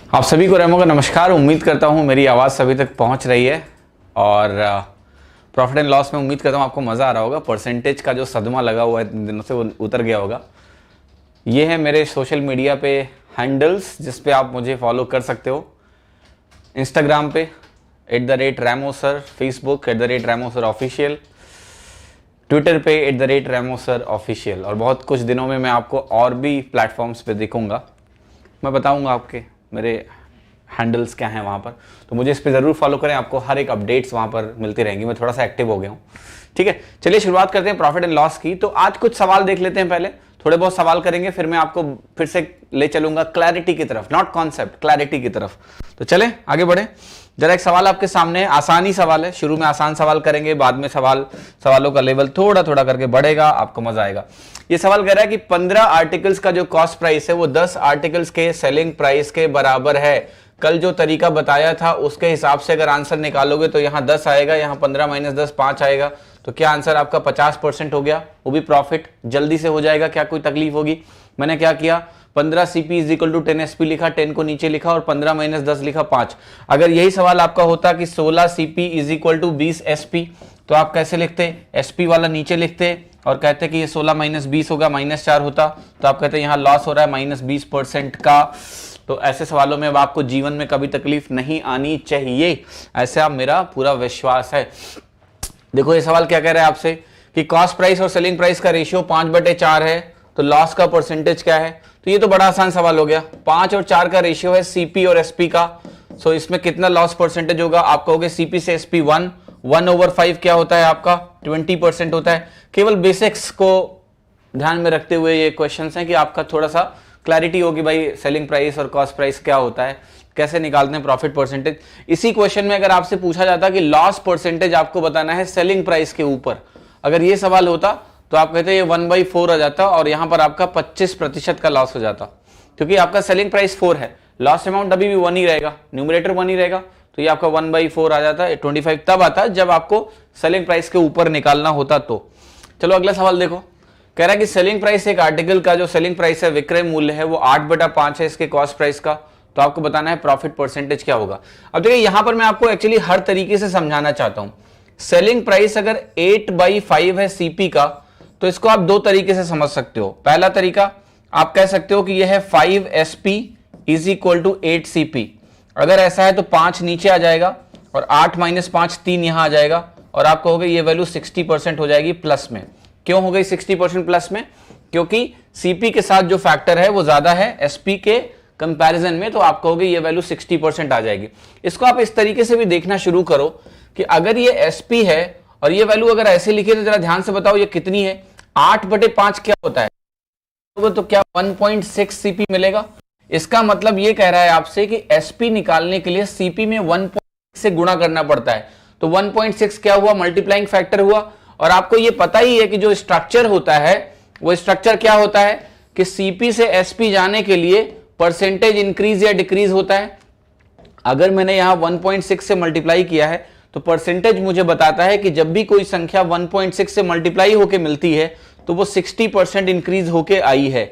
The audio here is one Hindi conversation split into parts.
आप सभी को रेमो का नमस्कार। उम्मीद करता हूँ मेरी आवाज़ सभी तक पहुँच रही है और प्रॉफिट एंड लॉस में उम्मीद करता हूँ आपको मज़ा आ रहा होगा। परसेंटेज का जो सदमा लगा हुआ है इन दिनों से वो उतर गया होगा। ये है मेरे सोशल मीडिया पे हैंडल्स जिस पे आप मुझे फॉलो कर सकते हो। इंस्टाग्राम पे @RamoSir, Facebook @RamoSir official, Twitter पे @RamoSir ऑफिशियल और बहुत कुछ दिनों में मैं आपको और भी प्लेटफॉर्म्स पे दिखूंगा। मैं बताऊंगा आपके मेरे हैंडल्स क्या हैं वहाँ पर, तो मुझे इस पर ज़रूर फॉलो करें। आपको हर एक अपडेट्स वहाँ पर मिलती रहेंगी। मैं थोड़ा सा एक्टिव हो गया हूँ। ठीक है, चलिए शुरुआत करते हैं प्रॉफिट एंड लॉस की। तो आज कुछ सवाल देख लेते हैं। पहले थोड़े बहुत सवाल करेंगे, फिर मैं आपको फिर से ले चलूंगा क्लैरिटी की तरफ, नॉट कॉन्सेप्ट, क्लैरिटी की तरफ। तो चलें आगे बढ़े। जरा एक सवाल आपके सामने है, आसानी सवाल है। शुरू में आसान सवाल करेंगे, बाद में सवालों का लेवल थोड़ा थोड़ा करके बढ़ेगा, आपको मजा आएगा। ये सवाल कह रहा है कि 15 आर्टिकल्स का जो कॉस्ट प्राइस है वो 10 आर्टिकल्स के सेलिंग प्राइस के बराबर है। कल जो तरीका बताया था उसके हिसाब से अगर आंसर निकालोगे तो यहाँ 10 आएगा, यहाँ 15 - 10 5 आएगा। तो क्या आंसर आपका 50% हो गया, वो भी प्रॉफिट जल्दी से हो जाएगा। क्या कोई तकलीफ होगी? मैंने क्या किया, 15 CP = 10 SP लिखा, 10 को नीचे लिखा और 15 - 10 लिखा 5। अगर यही सवाल आपका होता कि 16 CP = 20 SP, तो आप कैसे लिखते? SP वाला नीचे लिखते और कहते कि ये 16 - 20 होगा, -4 होता। तो आप कहते यहाँ लॉस हो रहा है -20% का। तो ऐसे सवालों में अब आपको जीवन में कभी तकलीफ नहीं आनी चाहिए, ऐसा मेरा पूरा विश्वास है। देखो ये सवाल क्या कह रहा है आपसे कि कॉस्ट प्राइस और सेलिंग प्राइस का रेशियो 5/4 है, तो लॉस का परसेंटेज क्या है? तो ये तो बड़ा आसान सवाल हो गया। 5 और 4 का रेशियो है CP और SP का। सो इसमें कितना लॉस परसेंटेज होगा? आप कहोगे CP से SP 1/5 क्या होता है आपका? 20% होता है। केवल बेसिक्स को ध्यान में रखते हुए ये क्वेश्चंस हैं कि आपका थोड़ा सा क्लैरिटी होगी भाई सेलिंग प्राइस और कॉस्ट प्राइस क्या होता है, कैसे निकालते हैं प्रॉफिट परसेंटेज। इसी क्वेश्चन में अगर आपसे पूछा जाता कि लॉस परसेंटेज आपको बताना है सेलिंग प्राइस के ऊपर, अगर ये सवाल होता तो आप कहते ये 1/4 आ जाता और यहां पर आपका 25% का लॉस हो जाता, क्योंकि आपका सेलिंग प्राइस 4 है, लॉस अमाउंट अभी भी 1 ही रहेगा, न्यूमरेटर 1 ही रहेगा। तो ये आपका 1/4 आ जाता है। 25 तब आता जब आपको सेलिंग प्राइस के ऊपर निकालना होता। तो चलो अगला सवाल देखो। कह रहा है कि सेलिंग प्राइस एक आर्टिकल का जो सेलिंग प्राइस है, विक्रय मूल्य है, वो 8/5 है इसके कॉस्ट प्राइस का। तो आपको बताना है प्रॉफिट परसेंटेज क्या होगा। अब देखिए यहां पर मैं आपको एक्चुअली हर तरीके से समझाना चाहता हूं। सेलिंग प्राइस अगर 8/5 है CP का, तो इसको आप 2 तरीके से समझ सकते हो। पहला तरीका आप कह सकते हो कि यह है 5 SP = 8 CP। अगर ऐसा है तो 5 नीचे आ जाएगा और 8 - 5 3 यहां आ जाएगा और आप कहोगे ये वैल्यू 60% हो जाएगी प्लस में। क्यों हो गई 60% प्लस में? क्योंकि CP के साथ जो फैक्टर है वो ज्यादा है SP के कंपैरिजन में, तो आप कहोगे ये वैल्यू 60% आ जाएगी। इसको आप इस तरीके से भी देखना शुरू करो कि अगर ये SP है और ये वैल्यू अगर ऐसे लिखे तो जरा ध्यान से बताओ ये कितनी है? 8/5 क्या होता है? तो क्या 1.6 CP मिलेगा? इसका मतलब ये कह रहा है आपसे कि SP निकालने के लिए CP में 1.6 से गुणा करना पड़ता है। तो 1.6 क्या हुआ? मल्टीप्लाइंग फैक्टर हुआ। और आपको ये पता ही है कि जो स्ट्रक्चर होता है वो स्ट्रक्चर क्या होता है कि CP से SP जाने के लिए परसेंटेज इंक्रीज या डिक्रीज होता है। अगर मैंने यहां 1.6 से मल्टीप्लाई किया है तो परसेंटेज मुझे बताता है कि जब भी कोई संख्या 1.6 से मल्टीप्लाई होके मिलती है तो वो 60% इंक्रीज होके आई है,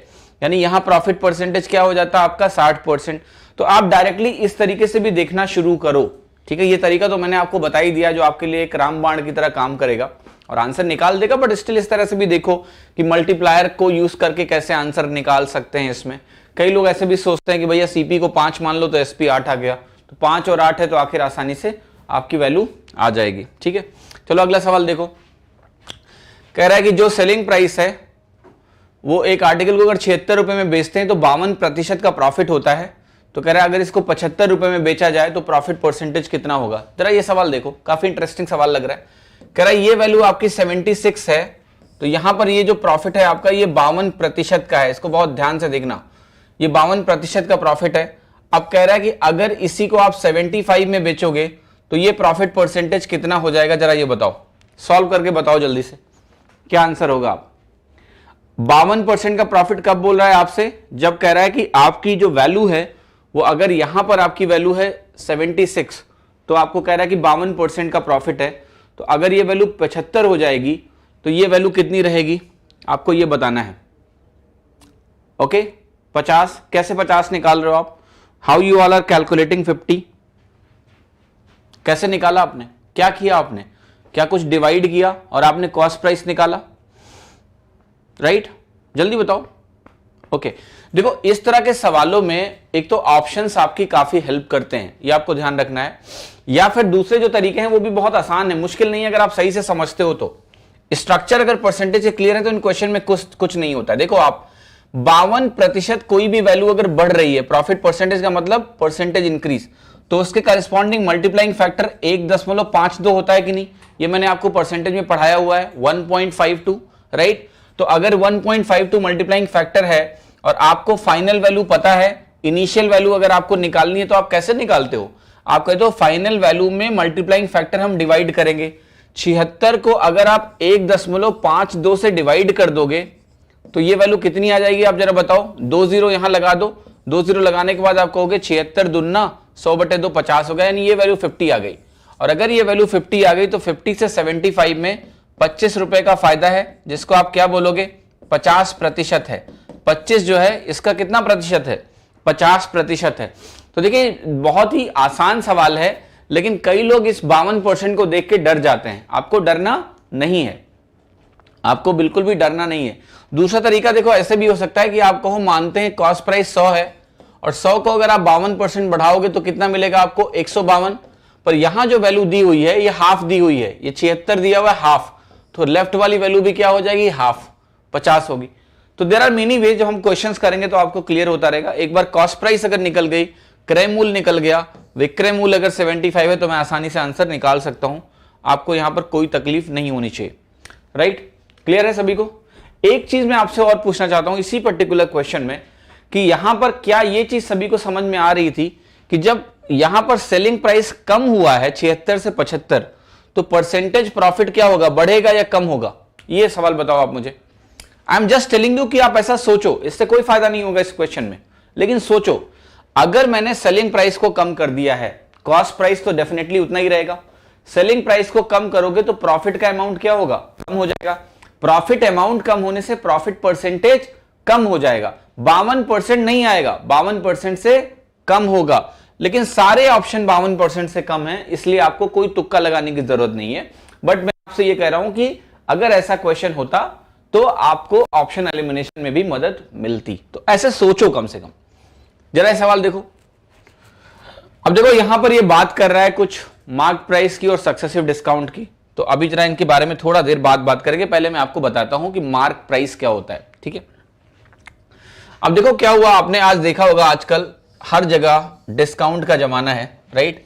यानी यहां प्रॉफिट परसेंटेज क्या हो जाता है आपका? 60%। तो आप डायरेक्टली इस तरीके से भी देखना शुरू करो। ठीक है, ये तरीका तो मैंने आपको बता ही दिया जो आपके लिए एक रामबाण की तरह काम करेगा और आंसर निकाल देगा। बट स्टिल इस तरह से भी देखो कि मल्टीप्लायर को यूज करके कैसे आंसर निकाल सकते हैं। इसमें कई लोग ऐसे भी सोचते हैं कि भैया CP को 5 मान लो तो SP 8 आ गया, तो 5 और 8 है तो आखिर आसानी से आपकी वैल्यू आ जाएगी। ठीक है, चलो अगला सवाल देखो। कह रहा है कि जो सेलिंग प्राइस है वो एक आर्टिकल को अगर 76 रुपए में बेचते हैं तो 52% का प्रॉफिट होता है। तो कह रहा है अगर इसको 75 रुपए में बेचा जाए तो प्रॉफिट परसेंटेज कितना होगा? जरा ये सवाल देखो, काफी इंटरेस्टिंग सवाल लग रहा है। कह रहा है ये वैल्यू आपकी 76 है, तो यहां पर ये जो प्रॉफिट है आपका ये 52% का है। इसको बहुत ध्यान से देखना, ये 52% का प्रॉफिट है। अब कह रहा है कि अगर इसी को आप 75 में बेचोगे तो ये प्रॉफिट परसेंटेज कितना हो जाएगा? जरा ये बताओ, सॉल्व करके बताओ जल्दी से, क्या आंसर होगा आप? 52% का प्रॉफिट कब बोल रहा है आपसे? जब कह रहा है कि आपकी जो वैल्यू है वो अगर यहां पर आपकी वैल्यू है 76, तो आपको कह रहा है कि 52% का प्रॉफिट है। तो अगर ये वैल्यू 75 हो जाएगी तो ये वैल्यू कितनी रहेगी आपको ये बताना है। ओके, 50। कैसे 50 निकाल रहे हो आप? How you all are calculating 50? कैसे निकाला आपने, क्या किया आपने, क्या कुछ डिवाइड किया और आपने कॉस्ट प्राइस निकाला, राइट? जल्दी बताओ। ओके, देखो इस तरह के सवालों में एक तो ऑप्शंस आपकी काफी हेल्प करते हैं, ये आपको ध्यान रखना है, या फिर दूसरे जो तरीके हैं वो भी बहुत आसान है, मुश्किल नहीं है अगर आप सही से समझते हो तो। स्ट्रक्चर अगर परसेंटेज से क्लियर है तो इन क्वेश्चन में कुछ नहीं होता है। देखो आप 52% कोई भी वैल्यू अगर बढ़ रही है, प्रॉफिट परसेंटेज का मतलब परसेंटेज इंक्रीज, तो उसके करस्पॉन्डिंग मल्टीप्लाइंग फैक्टर 1.52 होता है कि नहीं? ये मैंने आपको परसेंटेज में पढ़ाया हुआ है, 1.52, राइट? तो अगर 1.52 मल्टीप्लाइंग फैक्टर है और आपको फाइनल वैल्यू पता है, इनिशियल वैल्यू अगर आपको निकालनी है तो आप कैसे निकालते हो? आप कहते हो फाइनल वैल्यू में मल्टीप्लाइंग फैक्टर हम डिवाइड करेंगे। 76 को अगर आप 1.52 से डिवाइड कर दोगे तो ये वैल्यू कितनी आ जाएगी? आप जरा बताओ। 2 जीरो यहां लगा दो, 2 जीरो लगाने के बाद आप कहोगे 76 दूना 100/2 50 हो गया, यानी ये वैल्यू 50 आ गई। और अगर ये वैल्यू 50 आ गई तो 50 से 75 में 25 रुपए का फायदा है, जिसको आप क्या बोलोगे? 50% है। 25 जो है इसका कितना प्रतिशत है? 50% है। तो देखिए बहुत ही आसान सवाल है, लेकिन कई लोग इस 52% को देख के डर जाते हैं। आपको डरना नहीं है, आपको बिल्कुल भी डरना नहीं है। दूसरा तरीका देखो ऐसे भी हो सकता है कि आप कहो मानते हैं कॉस्ट प्राइस 100 है और 100 को अगर आप 52% बढ़ाओगे तो कितना मिलेगा आपको? 152। पर यहां जो वैल्यू दी हुई है ये हाफ दी हुई है, ये 76 दिया हुआ है हाफ, तो लेफ्ट वाली वैल्यू भी क्या हो जाएगी? हाफ, 50 होगी। तो देयर आर मेनी वे, जब हम क्वेश्चंस करेंगे तो आपको क्लियर होता रहेगा। एक बार कॉस्ट प्राइस अगर निकल गई, क्रय मूल्य निकल गया, विक्रय मूल्य अगर 75 है तो मैं आसानी से आंसर निकाल सकता हूं। आपको यहां पर कोई तकलीफ नहीं होनी चाहिए, राइट? क्लियर है सभी को? एक चीज मैं आपसे और पूछना चाहता हूं इसी पर्टिकुलर क्वेश्चन में, कि यहां पर क्या ये चीज सभी को समझ में आ रही थी कि जब यहां पर सेलिंग प्राइस कम हुआ है 76 से 75, तो परसेंटेज प्रॉफिट क्या होगा? बढ़ेगा या कम होगा? ये सवाल बताओ आप मुझे। I am just telling you कि आप ऐसा सोचो, इससे कोई फायदा नहीं होगा इस क्वेश्चन में, लेकिन सोचो अगर मैंने सेलिंग प्राइस को कम कर दिया है, कॉस्ट प्राइस तो डेफिनेटली उतना ही रहेगा। सेलिंग प्राइस को कम करोगे तो प्रॉफिट का अमाउंट क्या होगा? कम हो जाएगा। प्रॉफिट अमाउंट कम होने से प्रॉफिट परसेंटेज कम हो जाएगा। 52% नहीं आएगा, 52% से कम होगा, लेकिन सारे ऑप्शन 52% से कम है, इसलिए आपको कोई तुक्का लगाने की जरूरत नहीं है। बट मैं आपसे यह कह रहा हूं कि अगर ऐसा क्वेश्चन होता तो आपको ऑप्शन एलिमिनेशन में भी मदद मिलती। तो ऐसे सोचो कम से कम। जरा ये सवाल देखो। अब देखो यहां पर ये बात कर रहा है कुछ मार्क प्राइस की और सक्सेसिव डिस्काउंट की, तो अभी जरा इनके बारे में थोड़ा देर बाद बात करेंगे। पहले मैं आपको बताता हूं कि मार्क प्राइस क्या होता है, ठीक है? अब देखो क्या हुआ, आपने आज देखा होगा आजकल हर जगह डिस्काउंट का जमाना है, राइट?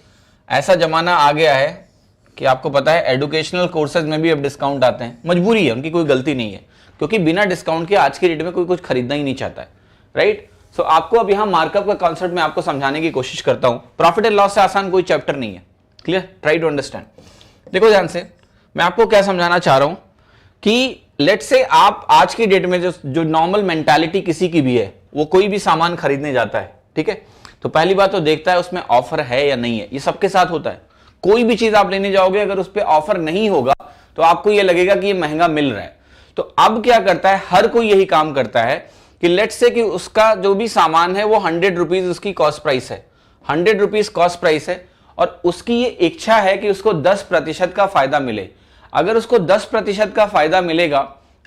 ऐसा जमाना आ गया है कि आपको पता है एजुकेशनल कोर्सेज में भी अब डिस्काउंट आते हैं। मजबूरी है, उनकी कोई गलती नहीं है, क्योंकि बिना डिस्काउंट के आज की डेट में कोई कुछ खरीदना ही नहीं चाहता है, राइट? सो आपको अब यहां मार्कअप का कॉन्सेप्ट मैं आपको समझाने की कोशिश करता हूं। प्रॉफिट एंड लॉस से आसान कोई चैप्टर नहीं है। क्लियर? Try to understand. देखो ध्यान से, मैं आपको क्या समझाना चाह रहा हूं कि लेट्स से आप आज की डेट में जो नॉर्मल मेंटालिटी किसी की भी है, वो कोई भी सामान खरीदने जाता है, ठीक है? तो पहली बात तो देखता है उसमें ऑफर है या नहीं है। ये सबके साथ होता है। कोई भी चीज आप लेने जाओगे, अगर उस पर ऑफर नहीं होगा तो आपको ये लगेगा कि ये महंगा मिल रहा है। तो अब क्या करता है, हर कोई यही काम करता है कि लेट्स से कि उसका जो भी सामान है वो 100 रुपीज उसकी कॉस्ट प्राइस है, 100 रुपीज कॉस्ट प्राइस है, और उसकी ये इच्छा है कि उसको 10% का फायदा मिले। अगर उसको 10% का फायदा मिलेगा,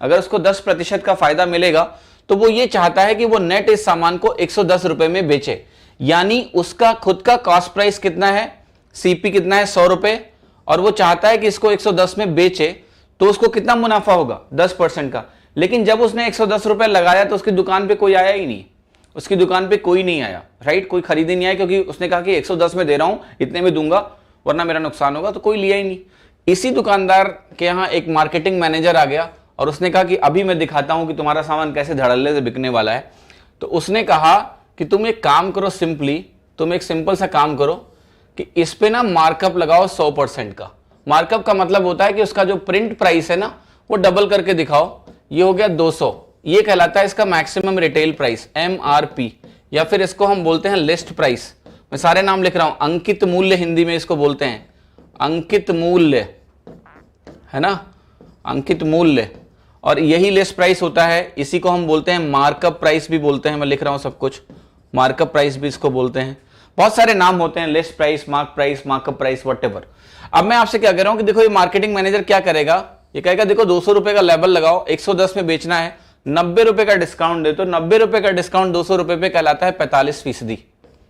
अगर उसको 10% का फायदा मिलेगा तो वो ये चाहता है कि वो नेट इस सामान को 110 रुपए में बेचे। यानी उसका खुद का कॉस्ट प्राइस कितना है, सीपी कितना है, 100 रुपए, और वो चाहता है कि इसको 110 में बेचे, तो उसको कितना मुनाफा होगा? 10% का। लेकिन जब उसने 110 रुपए लगाया तो उसकी दुकान पे कोई आया ही नहीं, उसकी दुकान पे कोई नहीं आया, राइट? कोई खरीद ही नहीं आया, क्योंकि उसने कहा कि 110 में दे रहा हूं, इतने में दूंगा वरना मेरा नुकसान होगा, तो कोई लिया ही नहीं। इसी दुकानदार के यहाँ एक मार्केटिंग मैनेजर आ गया और उसने कहा कि अभी मैं दिखाता हूं कि तुम्हारा सामान कैसे धड़ल्ले से बिकने वाला है। तो उसने कहा कि तुम एक काम करो, सिंपली तुम एक सिंपल सा काम करो कि इस पे ना मार्कअप लगाओ 100% का। मार्कअप का मतलब होता है कि उसका जो प्रिंट प्राइस है ना वो डबल करके दिखाओ। ये हो गया 200, ये कहलाता है इसका मैक्सिमम रिटेल प्राइस, MRP, या फिर इसको हम बोलते हैं लिस्ट प्राइस। मैं सारे नाम लिख रहा हूं, अंकित मूल्य हिंदी में इसको बोलते हैं, अंकित मूल्य, है ना, अंकित मूल्य। और यही लिस्ट प्राइस होता है, इसी को हम बोलते हैं मार्कअप प्राइस भी बोलते हैं। मैं लिख रहा हूं सब कुछ, मार्कअप प्राइस भी इसको बोलते हैं, बहुत सारे नाम होते हैं, list price, markup price, whatever. अब मैं आपसे क्या कह रहा हूं कि देखो ये मार्केटिंग मैनेजर क्या करेगा, ये कहेगा देखो 200 रुपए का लेवल लगाओ, 110 में बेचना है, 90 रुपए का डिस्काउंट दे, तो 90 रुपए का डिस्काउंट 200 रुपए पे कहलाता है 45%,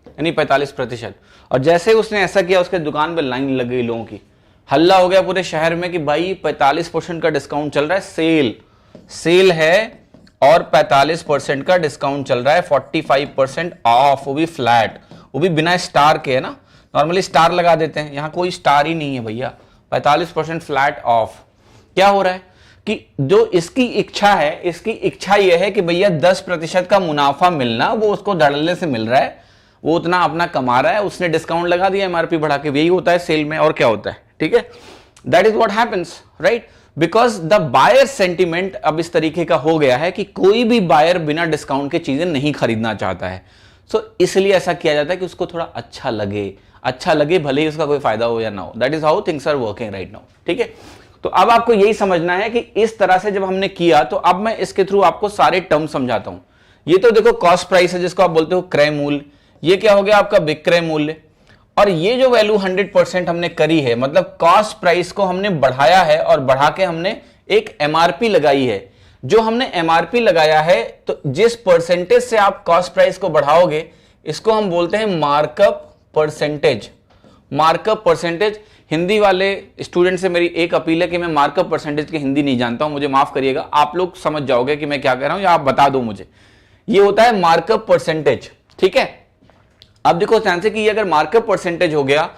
यानी 45%। और जैसे उसने ऐसा किया उसके दुकान पे लाइन लग गई लोगों की, हल्ला हो गया पूरे शहर में कि भाई 45% का डिस्काउंट चल रहा है, सेल है और 45% का डिस्काउंट चल रहा है, 45% ऑफ, वो भी फ्लैट, वो भी बिना स्टार के, है ना, नॉर्मली स्टार लगा देते हैं, यहां कोई स्टार ही नहीं है भैया, 45% फ्लैट ऑफ। क्या हो रहा है कि जो इसकी इच्छा है, इसकी इच्छा यह है कि भैया 10% का मुनाफा मिलना, वो उसको धड़ल्ले से मिल रहा है, वो उतना अपना कमा रहा है, उसने डिस्काउंट लगा दिया एमआरपी बढ़ा के, यही होता है सेल में, और क्या होता है, ठीक है, that is what happens, right, because the buyer sentiment अब इस तरीके का हो गया है कि कोई भी बायर बिना डिस्काउंट के चीजें नहीं खरीदना चाहता है। सो इसलिए ऐसा किया जाता है कि उसको थोड़ा अच्छा लगे भले ही उसका कोई फायदा हो या ना हो। That is how things are working right now, ठीक है। तो अब आपको यही समझना है कि इस तरह से जब हमने किया, तो अब मैं इसके थ्रू आपको सारे टर्म समझाता हूं। ये तो देखो कॉस्ट प्राइस है जिसको आप बोलते हो क्रय मूल्य, ये क्या हो गया आपका विक्रय मूल्य, और ये जो वैल्यू 100% हमने करी है, मतलब कॉस्ट प्राइस को हमने बढ़ाया है और बढ़ा के हमने एक एमआरपी लगाई है। जो हमने एमआरपी लगाया है, तो जिस परसेंटेज से आप कॉस्ट प्राइस को बढ़ाओगे, इसको हम बोलते हैं markup percentage. Markup percentage, Hindi वाले स्टूडेंट से मेरी एक अपील है कि मैं मार्कअप परसेंटेज की हिंदी नहीं जानता हूं, मुझे माफ करिएगा, आप लोग समझ जाओगे कि मैं क्या कह रहा हूं, या आप बता दो मुझे। ये होता है मार्कअप परसेंटेज, ठीक है। अब देखो ध्यान से कि अगर मार्कअप परसेंटेज हो गया,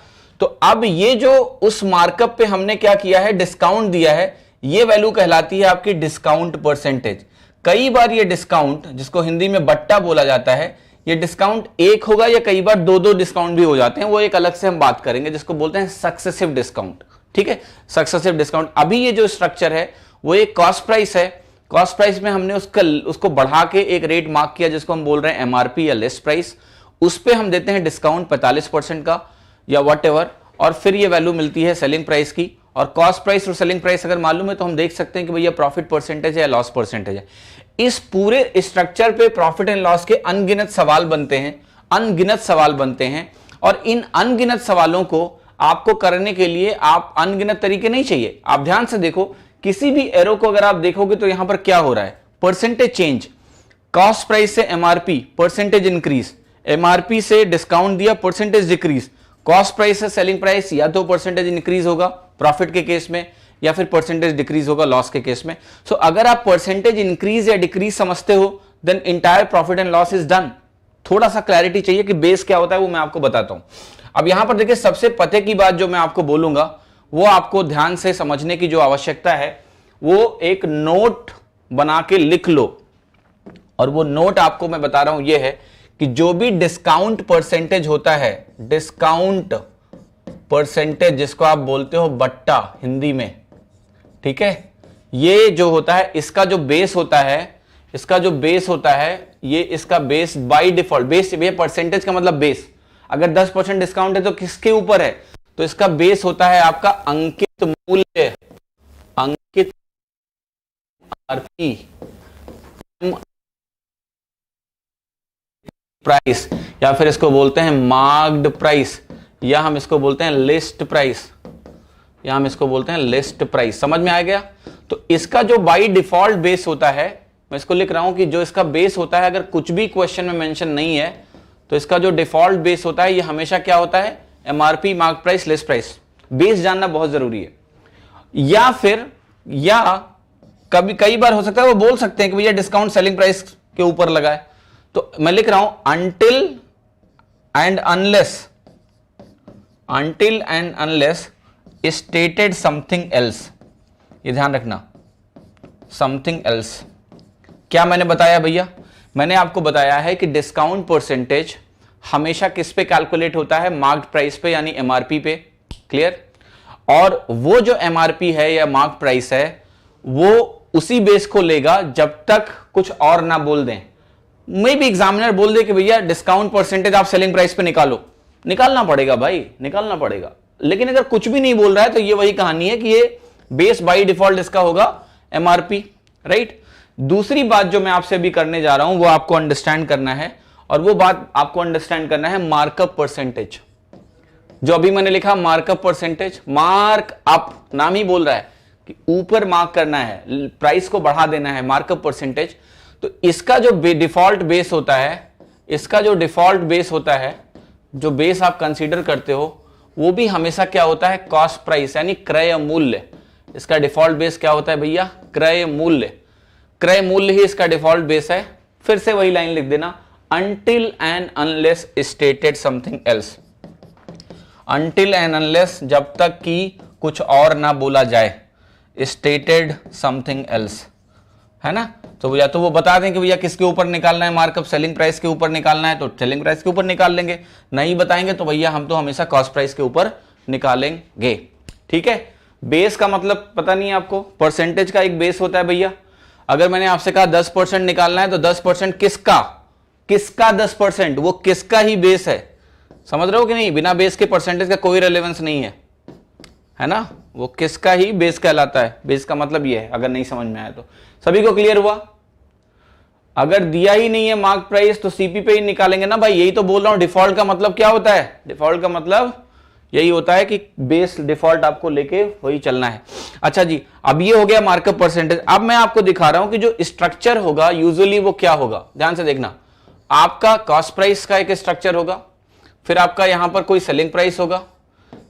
तो अब ये जो उस मार्कअप पे हमने क्या किया है, डिस्काउंट दिया है, ये वैल्यू कहलाती है आपकी डिस्काउंट परसेंटेज। कई बार ये डिस्काउंट, जिसको हिंदी में बट्टा बोला जाता है, ये डिस्काउंट एक होगा या कई बार दो डिस्काउंट भी हो जाते हैं, वो एक अलग से हम बात करेंगे, जिसको बोलते हैं सक्सेसिव डिस्काउंट, ठीक है, सक्सेसिव डिस्काउंट। अभी ये जो स्ट्रक्चर है वो एक कॉस्ट प्राइस है, कॉस्ट प्राइस में हमने उसको बढ़ा के एक रेट मार्क किया जिसको हम बोल रहे हैं एमआरपी या लिस्ट प्राइस, उस पे हम देते हैं डिस्काउंट 45% का या व्हाटएवर, और फिर ये वैल्यू मिलती है सेलिंग प्राइस की। और कॉस्ट प्राइस और सेलिंग प्राइस अगर मालूम है तो हम देख सकते हैं कि भैया प्रॉफिट परसेंटेज है या लॉस परसेंटेज है। इस पूरे स्ट्रक्चर पे प्रॉफिट एंड लॉस के अनगिनत सवाल बनते हैं, और इन अनगिनत सवालों को आपको करने के लिए आप अनगिनत तरीके नहीं चाहिए। आप ध्यान से देखो, किसी भी एरो को अगर आप देखोगे तो यहां पर क्या हो रहा है, परसेंटेज चेंज, कॉस्ट प्राइस से एमआरपी परसेंटेज इंक्रीज, एमआरपी से डिस्काउंट दिया परसेंटेज डिक्रीज, कॉस्ट प्राइस से सेलिंग प्राइस या तो परसेंटेज इंक्रीज होगा प्रॉफिट के केस में, या फिर परसेंटेज डिक्रीज होगा लॉस के केस में। सो अगर आप परसेंटेज इंक्रीज या डिक्रीज समझते हो, then entire profit and loss is done. थोड़ा सा क्लैरिटी चाहिए कि बेस क्या होता है, वो मैं आपको बताता हूं। अब यहां पर देखिए, सबसे पते की बात जो मैं आपको बोलूंगा, वो आपको ध्यान से समझने की जो आवश्यकता है, वो एक नोट बना के लिख लो। और वो नोट आपको मैं बता रहा हूं ये है कि जो भी डिस्काउंट परसेंटेज होता है, डिस्काउंट परसेंटेज जिसको आप बोलते हो बट्टा हिंदी में, ठीक है, ये जो होता है, इसका जो बेस होता है, ये इसका बेस बाय डिफॉल्ट, बेस ये परसेंटेज का मतलब बेस, अगर 10% डिस्काउंट है तो किसके ऊपर है, तो इसका बेस होता है आपका अंकित मूल्य, अंकित एमआरपी प्राइस, या फिर इसको बोलते हैं मार्क्ड प्राइस, या हम इसको बोलते हैं लिस्ट प्राइस, समझ में आ गया। तो इसका जो बाय डिफॉल्ट बेस होता है, मैं इसको लिख रहा हूं कि जो इसका बेस होता है, अगर कुछ भी क्वेश्चन में मेंशन नहीं है, तो इसका जो डिफॉल्ट बेस होता है, ये हमेशा क्या होता है, MRP, mark price, list price. Base जानना बहुत जरूरी है। या फिर कई बार हो सकता है वो बोल सकते हैं कि भैया डिस्काउंट सेलिंग प्राइस के ऊपर लगा है, तो मैं लिख रहा हूं until and unless stated something else. ये ध्यान रखना, समथिंग एल्स। क्या मैंने बताया भैया, मैंने आपको बताया है कि डिस्काउंट परसेंटेज हमेशा किस पे कैलकुलेट होता है, मार्क्ड प्राइस पे, यानी एमआरपी पे, क्लियर। और वो जो एमआरपी है या मार्क प्राइस है, वो उसी बेस को लेगा जब तक कुछ और ना बोल दें। मे भी एग्जामिनर बोल दे कि भैया डिस्काउंट परसेंटेज आप सेलिंग प्राइस पे निकालो, निकालना पड़ेगा भाई, निकालना पड़ेगा। लेकिन अगर कुछ भी नहीं बोल रहा है, तो ये वही कहानी है कि ये बेस बाय डिफॉल्ट इसका होगा एमआरपी, राइट। दूसरी बात जो मैं आपसे अभी करने जा रहा हूं, वो आपको अंडरस्टैंड करना है, और वो बात आपको अंडरस्टैंड करना है, मार्कअप परसेंटेज। जो अभी मैंने लिखा मार्कअप परसेंटेज, मार्क अप नाम ही बोल रहा है कि ऊपर मार्क करना है, प्राइस को बढ़ा देना है, मार्कअप परसेंटेज। तो इसका जो डिफॉल्ट बेस होता है, इसका जो डिफॉल्ट बेस होता है, जो बेस आप कंसीडर करते हो, वो भी हमेशा क्या होता है, कॉस्ट प्राइस यानी क्रय मूल्य। इसका डिफॉल्ट बेस क्या होता है भैया, क्रय मूल्य। क्रय मूल्य ही इसका डिफॉल्ट बेस है। फिर से वही लाइन लिख देना, until and unless stated something else, until and unless जब तक कि कुछ और ना बोला जाए, stated something else, है ना। तो या तो वो बता दें कि भैया किसके ऊपर निकालना है मार्कअप, सेलिंग प्राइस के ऊपर निकालना है तो सेलिंग प्राइस के ऊपर निकाल लेंगे, नहीं बताएंगे तो भैया हम तो हमेशा कॉस्ट प्राइस के ऊपर निकालेंगे। ठीक है। बेस का मतलब पता नहीं है आपको, परसेंटेज का एक बेस होता है भैया। अगर मैंने आपसे कहा 10% निकालना है तो 10% किसका, किसका 10%, वो किसका ही बेस है। समझ रहे हो कि नहीं, बिना बेस के परसेंटेज का कोई रेलेवेंस नहीं है ना, वो किसका ही बेस कहलाता है। बेस का मतलब ये है, अगर नहीं समझ में आया तो। सभी को क्लियर हुआ। अगर दिया ही नहीं है मार्क प्राइस तो सीपी पे ही निकालेंगे ना भाई, यही तो बोल रहा हूं। डिफॉल्ट का मतलब क्या होता है, डिफॉल्ट का मतलब यही होता है कि बेस डिफॉल्ट आपको लेके वही चलना है। अच्छा जी, अब ये हो गया मार्कअप परसेंटेज। अब मैं आपको दिखा रहा हूं कि जो स्ट्रक्चर होगा यूजुअली वो क्या होगा, ध्यान से देखना। आपका कॉस्ट प्राइस का एक स्ट्रक्चर होगा, फिर आपका यहां पर कोई सेलिंग प्राइस होगा,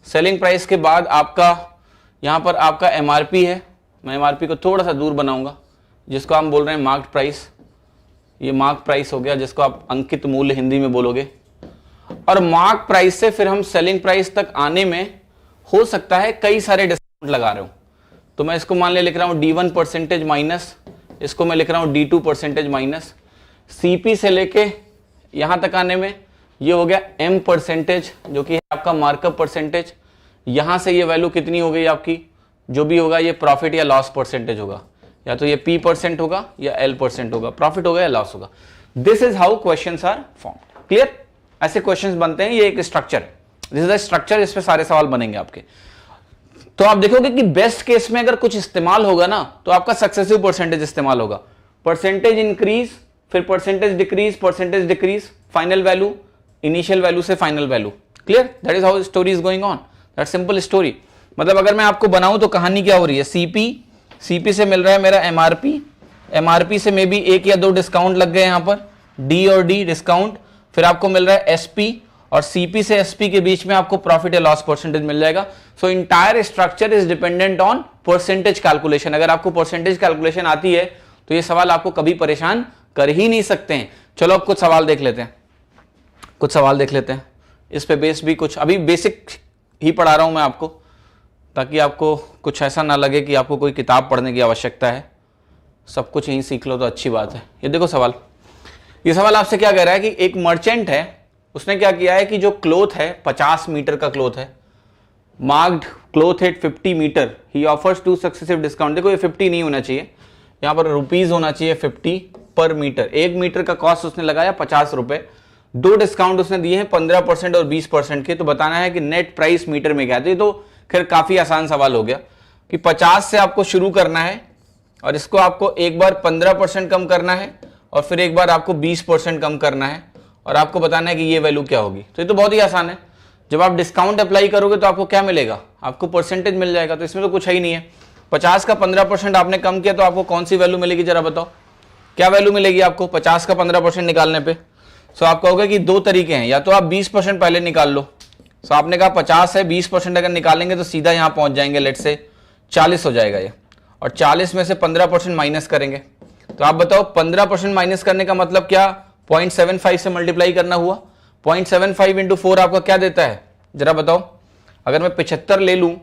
सेलिंग प्राइस के बाद आपका यहां पर आपका एमआरपी है। मैं एमआरपी को थोड़ा सा दूर बनाऊंगा, जिसको हम बोल रहे हैं मार्क प्राइस। ये मार्क प्राइस हो गया, जिसको आप अंकित मूल्य हिंदी में बोलोगे। और मार्क प्राइस से फिर हम सेलिंग प्राइस तक आने में हो सकता है कई सारे डिस्काउंट लगा रहे हो। तो मैं इसको मान लिख रहा हूं D1% माइनस, इसको मैं लिख रहा हूं D2% माइनस। सीपी से लेके यहां तक आने में ये हो गया M%, जो कि है आपका मार्कअप परसेंटेज। यहां से ये वैल्यू कितनी हो गई आपकी, जो भी होगा ये प्रॉफिट या लॉस परसेंटेज होगा, या तो ये P% होगा या L% होगा, प्रॉफिट होगा या लॉस होगा। This is how questions are formed. Clear, ऐसे क्वेश्चंस बनते हैं, ये एक स्ट्रक्चर है, दिस इज द स्ट्रक्चर, इस पे सारे सवाल बनेंगे आपके। तो आप देखोगे कि बेस्ट केस में अगर कुछ इस्तेमाल होगा ना तो आपका सक्सेसिव परसेंटेज इस्तेमाल होगा। परसेंटेज इंक्रीज, फिर percentage decrease, final value, initial value से final value. Clear, that is how story is going on, that simple story. मतलब अगर मैं आपको बनाऊं तो कहानी क्या हो रही है, सीपी से मिल रहा है मेरा एमआरपी से मे बी 1 या 2 डिस्काउंट लग गए यहां पर, डी और डी डिस्काउंट, फिर आपको मिल रहा है एसपी, और सीपी से एसपी के बीच में आपको प्रॉफिट या लॉस परसेंटेज मिल जाएगा। So entire structure is dependent on percentage calculation. अगर आपको परसेंटेज कैलकुलेशन आती है तो ये सवाल आपको कभी परेशान कर ही नहीं सकते हैं। चलो अब कुछ सवाल देख लेते हैं, इस पे बेस भी कुछ अभी बेसिक ही पढ़ा रहा हूं मैं आपको, ताकि आपको कुछ ऐसा ना लगे कि आपको कोई किताब पढ़ने की आवश्यकता है, सब कुछ यहीं सीख लो तो अच्छी बात है। ये देखो सवाल, ये सवाल आपसे क्या कह रहा है कि एक मर्चेंट है, उसने क्या किया है कि जो क्लोथ है 50 मीटर का क्लोथ है, मार्क्ड क्लोथ एट 50 मीटर, ही ऑफर्स 2 सक्सेसिव डिस्काउंट। देखो ये 50 नहीं होना चाहिए, यहाँ पर रुपीज होना चाहिए 50 पर मीटर। 1 मीटर का कॉस्ट उसने लगाया 50 रुपए, 2 डिस्काउंट उसने दिए हैं 15% और 20% के। तो बताना है कि नेट प्राइस मीटर में क्या है। तो खैर काफी आसान सवाल हो गया कि 50 से आपको शुरू करना है और इसको आपको एक बार 15% कम करना है और फिर एक बार आपको 20% कम करना है और आपको बताना है कि ये वैल्यू क्या होगी। तो ये तो बहुत ही आसान है। जब आप डिस्काउंट अप्लाई करोगे तो आपको क्या मिलेगा, आपको परसेंटेज मिल जाएगा। तो इसमें तो कुछ है ही नहीं है। 50 का 15% आपने कम किया तो आपको कौन सी वैल्यू मिलेगी, जरा बताओ क्या वैल्यू मिलेगी आपको 50 का 15% निकालने पे। सो आप कहोगे कि 2 तरीके हैं, या तो आप 20% पहले निकाल लो। सो आपने कहा 50 है, 20% अगर निकालेंगे तो सीधा यहां पहुंच जाएंगे, लेट से 40 हो जाएगा ये, और 40 में से 15% माइनस करेंगे। तो आप बताओ 15% माइनस करने का मतलब क्या, 0.75 से मल्टीप्लाई करना हुआ। 0.75 इंटू 4 आपका क्या देता है, जरा बताओ। अगर मैं 75 ले लूं,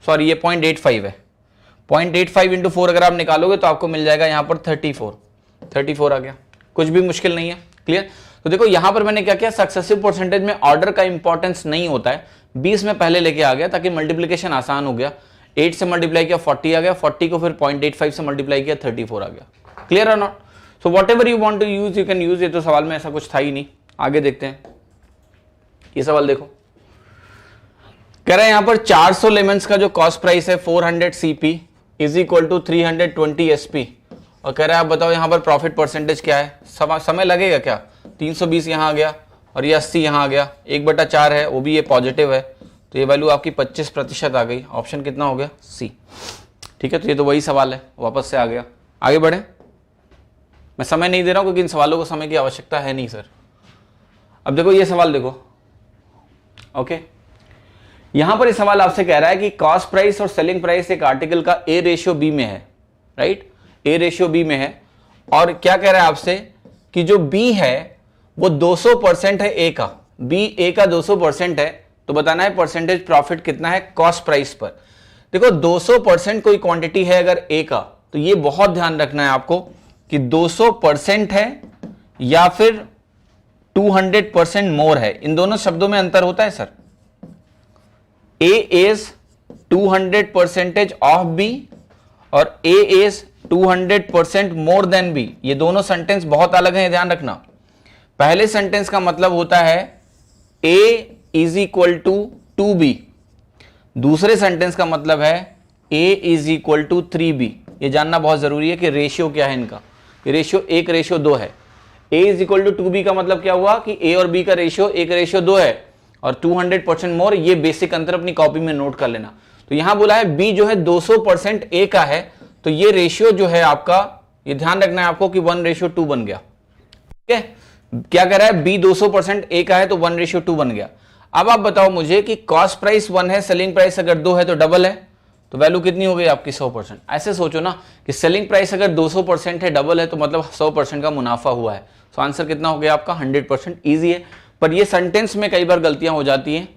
सॉरी ये 0.85 है, 0.85 इंटू 4 अगर आप निकालोगे तो आपको मिल जाएगा यहां पर 34 आ गया। कुछ भी मुश्किल नहीं है। क्लियर। तो देखो यहां पर मैंने क्या किया, सक्सेसिव परसेंटेज में ऑर्डर का इंपॉर्टेंस नहीं होता है, 20 में पहले लेके आ गया ताकि मल्टीप्लीकेशन आसान हो गया। 8 से मल्टीप्लाई किया 40 आ गया, 40 को फिर 0.85 से मल्टीप्लाई किया 34 आ गया। क्लियर और not. So whatever you want to use you can use. ये तो सवाल में ऐसा कुछ था ही नहीं। आगे देखते हैं, ये सवाल देखो, कह रहा है यहां पर 400 लेमन्स का जो कॉस्ट प्राइस है 400 CP is equal to 320 SP, और कह रहा है आप बताओ यहां पर प्रॉफिट परसेंटेज क्या है। समय लगेगा क्या, 320 यहाँ आ गया और ये 80 यहाँ आ गया, 1/4 है, वो भी ये पॉजिटिव है, तो ये वैल्यू आपकी 25% आ गई। ऑप्शन कितना हो गया? सी। ठीक है, तो ये तो वही सवाल है, वापस से आ गया। आगे बढ़े, मैं समय नहीं दे रहा हूं क्योंकि इन सवालों को समय की आवश्यकता है नहीं सर। अब देखो ये सवाल देखो, ओके, यहां पर ये सवाल आपसे कह रहा है कि कॉस्ट प्राइस और सेलिंग प्राइस एक आर्टिकल का A/B में है, राइट, A/B में है, और क्या कह रहा है आपसे कि जो B है वो 200% है A का, B A का 200% है, तो बताना है परसेंटेज प्रॉफिट कितना है कॉस्ट प्राइस पर। देखो 200% कोई क्वांटिटी है अगर A का, तो ये बहुत ध्यान रखना है आपको कि 200% है या फिर 200% मोर है, इन दोनों शब्दों में अंतर होता है sir. A is 200% of B और A is 200% more than B, ये दोनों सेंटेंस बहुत अलग हैं, ध्यान रखना। पहले सेंटेंस का मतलब होता है A is equal to 2B, दूसरे सेंटेंस का मतलब है A is equal to 3B। ये जानना बहुत जरूरी है कि रेशियो क्या है इनका, रेशियो 1/2 है। A is equal to 2B का मतलब क्या हुआ कि A और B का रेशियो 1/2 है, और 200% मोर, ये बेसिक अंतर अपनी कॉपी में नोट कर लेना। तो यहां बोला है B जो है 200% A का है, तो ये रेशियो जो है आपका, ये ध्यान रखना है आपको कि 1/2 बन गया। ठीक है, क्या कह रहा है B 200% A का है तो 1/2 बन गया। अब आप बताओ मुझे कि कॉस्ट प्राइस 1 है, सेलिंग प्राइस अगर 2 है तो डबल है, तो वैल्यू कितनी हो गई आपकी? 100%। ऐसे सोचो ना कि सेलिंग प्राइस अगर 200% है, डबल है, तो मतलब 100% का मुनाफा हुआ है। तो आंसर कितना हो गया आपका? 100%। ईजी है, पर ये सेंटेंस में कई बार गलतियां हो जाती हैं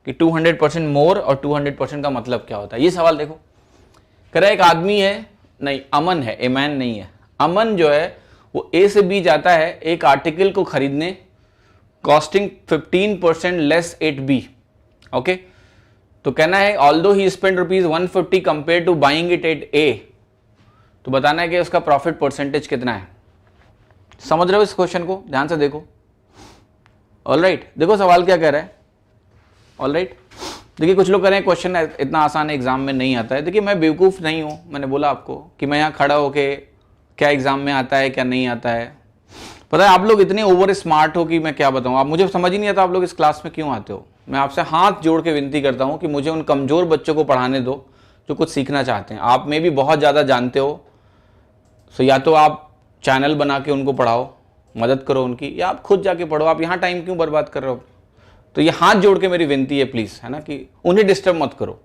कि 200% मोर और 200% का मतलब क्या होता है। ये सवाल देखो, कह रहा है एक आदमी है, नहीं अमन है, ए मैन नहीं है, अमन जो है वो A से B जाता है एक आर्टिकल को खरीदने, costing 15% less at B। Okay, तो कहना है although he spend ₹150 compare to buying it at A, तो बताना है कि उसका प्रॉफिट परसेंटेज कितना है। समझ रहे हो इस क्वेश्चन को? ध्यान से देखो। ऑलराइट, देखो सवाल क्या कह रहा है। ऑलराइट, देखिए कुछ लोग कह रहे हैं क्वेश्चन इतना आसान एग्जाम में नहीं आता है। देखिए मैं बेवकूफ़ नहीं हूँ, मैंने बोला आपको कि मैं यहाँ खड़ा होके क्या एग्जाम में आता है क्या नहीं आता है। पता है आप लोग इतने ओवर स्मार्ट हो कि मैं क्या बताऊँ, आप मुझे समझ ही नहीं आता आप लोग इस क्लास में क्यों आते हो। मैं आपसे हाथ जोड़ के विनती करता हूँ कि मुझे उन कमज़ोर बच्चों को पढ़ाने दो जो कुछ सीखना चाहते हैं। आप में भी बहुत ज़्यादा जानते हो, सो या तो आप चैनल बना के उनको पढ़ाओ, मदद करो उनकी, या आप खुद जाके पढ़ो। आप यहाँ टाइम क्यों बर्बाद कर रहे हो? तो ये हाथ जोड़ के मेरी विनती है प्लीज़, है ना, कि उन्हें डिस्टर्ब मत करो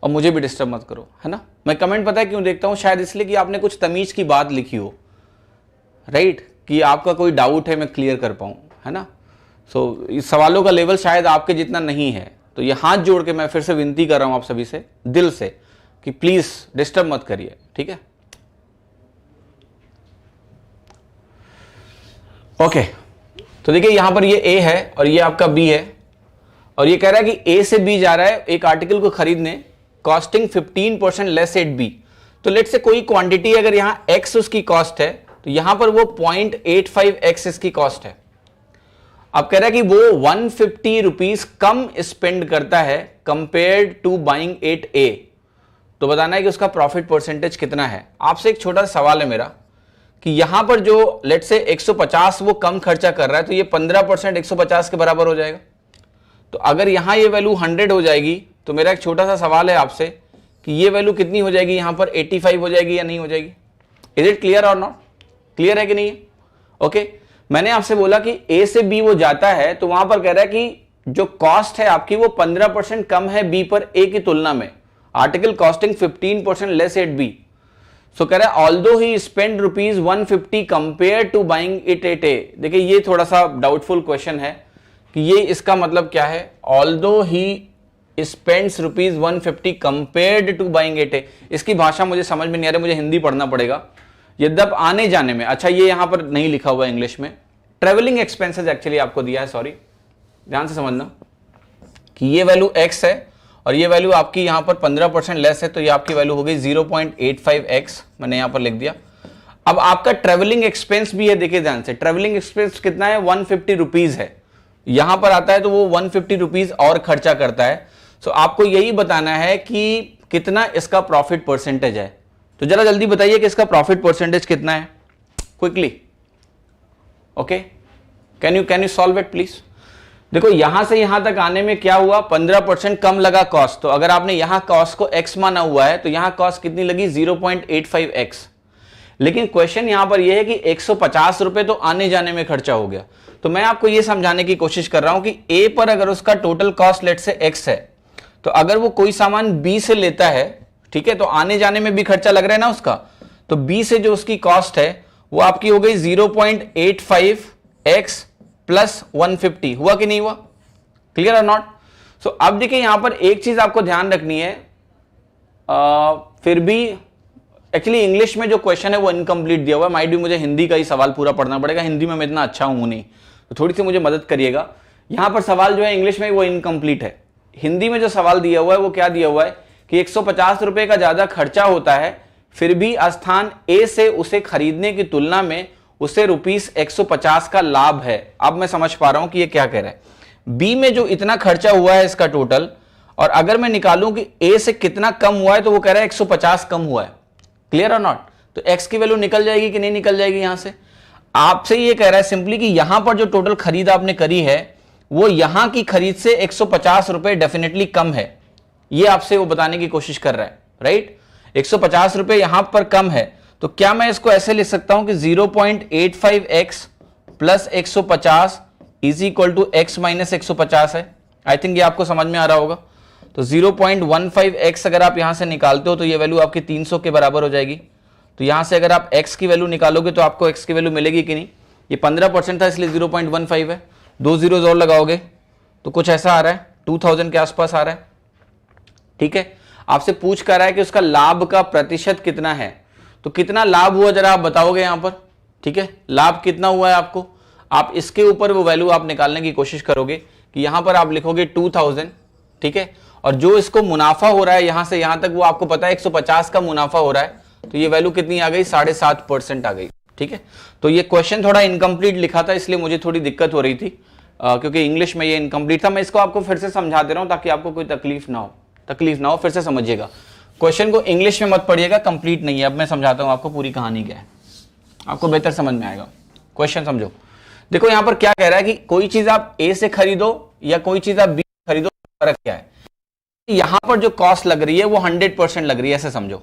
और मुझे भी डिस्टर्ब मत करो, है ना। मैं कमेंट पता है क्यों देखता हूँ? शायद इसलिए कि आपने कुछ तमीज़ की बात लिखी हो, राइट, कि आपका कोई डाउट है मैं क्लियर कर पाऊँ, है ना। सो इस सवालों का लेवल शायद आपके जितना नहीं है, तो ये हाथ जोड़ के मैं फिर से विनती कर रहा हूँ आप सभी से दिल से कि प्लीज़ डिस्टर्ब मत करिए, ठीक है। ओके, तो देखिए यहां पर ये A है और ये आपका B है, और ये कह रहा है कि A से B जा रहा है एक आर्टिकल को खरीदने, कॉस्टिंग 15% लेस एट B। तो लेट से कोई क्वांटिटी अगर यहां X उसकी कॉस्ट है, तो यहां पर वो 0.85X इसकी कॉस्ट है। अब कह रहा है कि वो 150 रुपीज कम स्पेंड करता है compared to buying at A, तो बताना है कि उसका प्रॉफिट परसेंटेज कितना है। आपसे एक छोटा सवाल है मेरा कि यहां पर जो लेट से 150 वो कम खर्चा कर रहा है, तो ये 15% 150 के बराबर हो जाएगा। तो अगर यहां ये वैल्यू 100 हो जाएगी, तो मेरा एक छोटा सा सवाल है आपसे कि ये वैल्यू कितनी हो जाएगी? यहां पर 85 हो जाएगी या नहीं हो जाएगी? इज इट क्लियर और नॉट? क्लियर है कि नहीं? ओके, मैंने आपसे बोला कि A से B वो जाता है, तो वहां पर कह रहा है कि जो कॉस्ट है आपकी वो 15% कम है B पर A की तुलना में। Article costing 15% less at B। So कह रहा है although he spend ₹150 compare to buying it at A। देखिए ये थोड़ा सा डाउटफुल क्वेश्चन है कि ये इसका मतलब क्या है। Although he spends ₹150 compared to buying it A, इसकी भाषा मुझे समझ में नहीं आ रही, मुझे हिंदी पढ़ना पड़ेगा। यद्यप आने जाने में, अच्छा ये यहां पर नहीं लिखा हुआ इंग्लिश में, ट्रेवलिंग एक्सपेंसेस एक्चुअली आपको दिया है, सॉरी, ध्यान से समझना कि ये वैल्यू X है और ये वैल्यू आपकी यहां पर 15% लेस है, तो ये आपकी वैल्यू हो गई 0.85X, मैंने यहां पर लिख दिया। अब आपका ट्रेवलिंग एक्सपेंस भी है, देखिए ध्यान से, ट्रेवलिंग एक्सपेंस कितना है? 150 रुपीज है। यहां पर आता है तो वो 150 रुपीज और खर्चा करता है। सो आपको यही बताना है कि कितना इसका प्रॉफिट परसेंटेज है। तो जरा जल्दी बताइए कि इसका प्रॉफिट परसेंटेज कितना है, quickly. Okay, can you solve it please. देखो यहां से यहां तक आने में क्या हुआ, 15% कम लगा कॉस्ट। तो अगर आपने यहां कॉस्ट को x माना हुआ है तो यहां कॉस्ट कितनी लगी 0.85x। लेकिन क्वेश्चन यहां पर यह है कि 150 रुपए तो आने जाने में खर्चा हो गया। तो मैं आपको यह समझाने की कोशिश कर रहा हूं कि A पर अगर उसका टोटल कॉस्ट लेट से x है, तो अगर वो कोई सामान B से लेता है, ठीक है, तो आने जाने में भी खर्चा लग रहा है ना उसका, तो B से जो उसकी कॉस्ट है वो आपकी हो गई 0.85x प्लस 150। हुआ कि नहीं हुआ, क्लियर और नॉट। सो अब देखिए यहां पर एक चीज आपको ध्यान रखनी है, फिर भी एक्चुअली इंग्लिश में जो क्वेश्चन है वो इनकम्प्लीट दिया हुआ है, माइट भी मुझे हिंदी का ही सवाल पूरा पढ़ना पड़ेगा, हिंदी में मैं इतना अच्छा हूं नहीं, तो थोड़ी सी मुझे मदद करिएगा। यहां पर सवाल जो है इंग्लिश में वो इनकम्प्लीट है। हिंदी में जो सवाल दिया हुआ है वो क्या दिया हुआ है कि 150 रुपए का ज्यादा खर्चा होता है, फिर भी स्थान ए से उसे खरीदने की तुलना में उसे ₹150 का लाभ है। अब मैं समझ पा रहा हूं कि ये क्या कह रहा है। बी में जो इतना खर्चा हुआ है इसका टोटल, और अगर मैं निकालूं कि ए से कितना कम हुआ है, तो वो कह रहा है 150 कम हुआ है। क्लियर और नॉट। तो एक्स की वैल्यू निकल जाएगी कि नहीं निकल जाएगी। यहां से आपसे ये कह रहा है सिंपली कि यहां पर जो टोटल खरीद आपने करी है वो यहां की खरीद से 150 रुपए डेफिनेटली कम है, ये आपसे वो बताने की कोशिश कर रहा है, राइट। 150 रुपए यहां पर कम है, तो क्या मैं इसको ऐसे लिख सकता हूं कि 0.85x plus 150 is equal to x minus 150 है। आई थिंक ये आपको समझ में आ रहा होगा। तो 0.15x अगर आप यहां से निकालते हो तो ये वैल्यू आपकी 300 के बराबर हो जाएगी। तो यहां से अगर आप x की वैल्यू निकालोगे तो आपको x की वैल्यू मिलेगी कि नहीं। ये 15% था इसलिए 0.15 है, 2 zeros और लगाओगे तो कुछ ऐसा आ रहा है, 2000 के आसपास आ रहा है। ठीक है, आपसे पूछ कर रहा है कि उसका लाभ का प्रतिशत कितना है, तो कितना लाभ हुआ जरा आप बताओगे यहां पर। ठीक है, लाभ कितना हुआ है आपको, आप इसके ऊपर वो वैल्यू आप निकालने की कोशिश करोगे कि यहां पर आप लिखोगे 2000, ठीक है, और जो इसको मुनाफा हो रहा है यहां से यहां तक वो आपको पता है 150 का मुनाफा हो रहा है, तो ये वैल्यू कितनी आ गई 7.5% आ गई। ठीक है, तो ये क्वेश्चन थोड़ा इनकम्प्लीट लिखा था इसलिए मुझे थोड़ी दिक्कत हो रही थी, क्योंकि इंग्लिश में ये इनकम्प्लीट था। मैं इसको आपको फिर से समझा दे रहा हूं ताकि आपको कोई तकलीफ ना हो, फिर से समझिएगा। क्वेश्चन को इंग्लिश में मत पढ़िएगा, कंप्लीट नहीं है। अब मैं समझाता हूं आपको पूरी कहानी क्या है, आपको बेहतर समझ में आएगा। क्वेश्चन समझो। देखो यहां पर क्या कह रहा है कि कोई चीज आप ए से खरीदो या कोई चीज आप बी से खरीदो, फर्क क्या है। यहां पर जो कॉस्ट लग रही है वो 100% लग रही है, ऐसे समझो।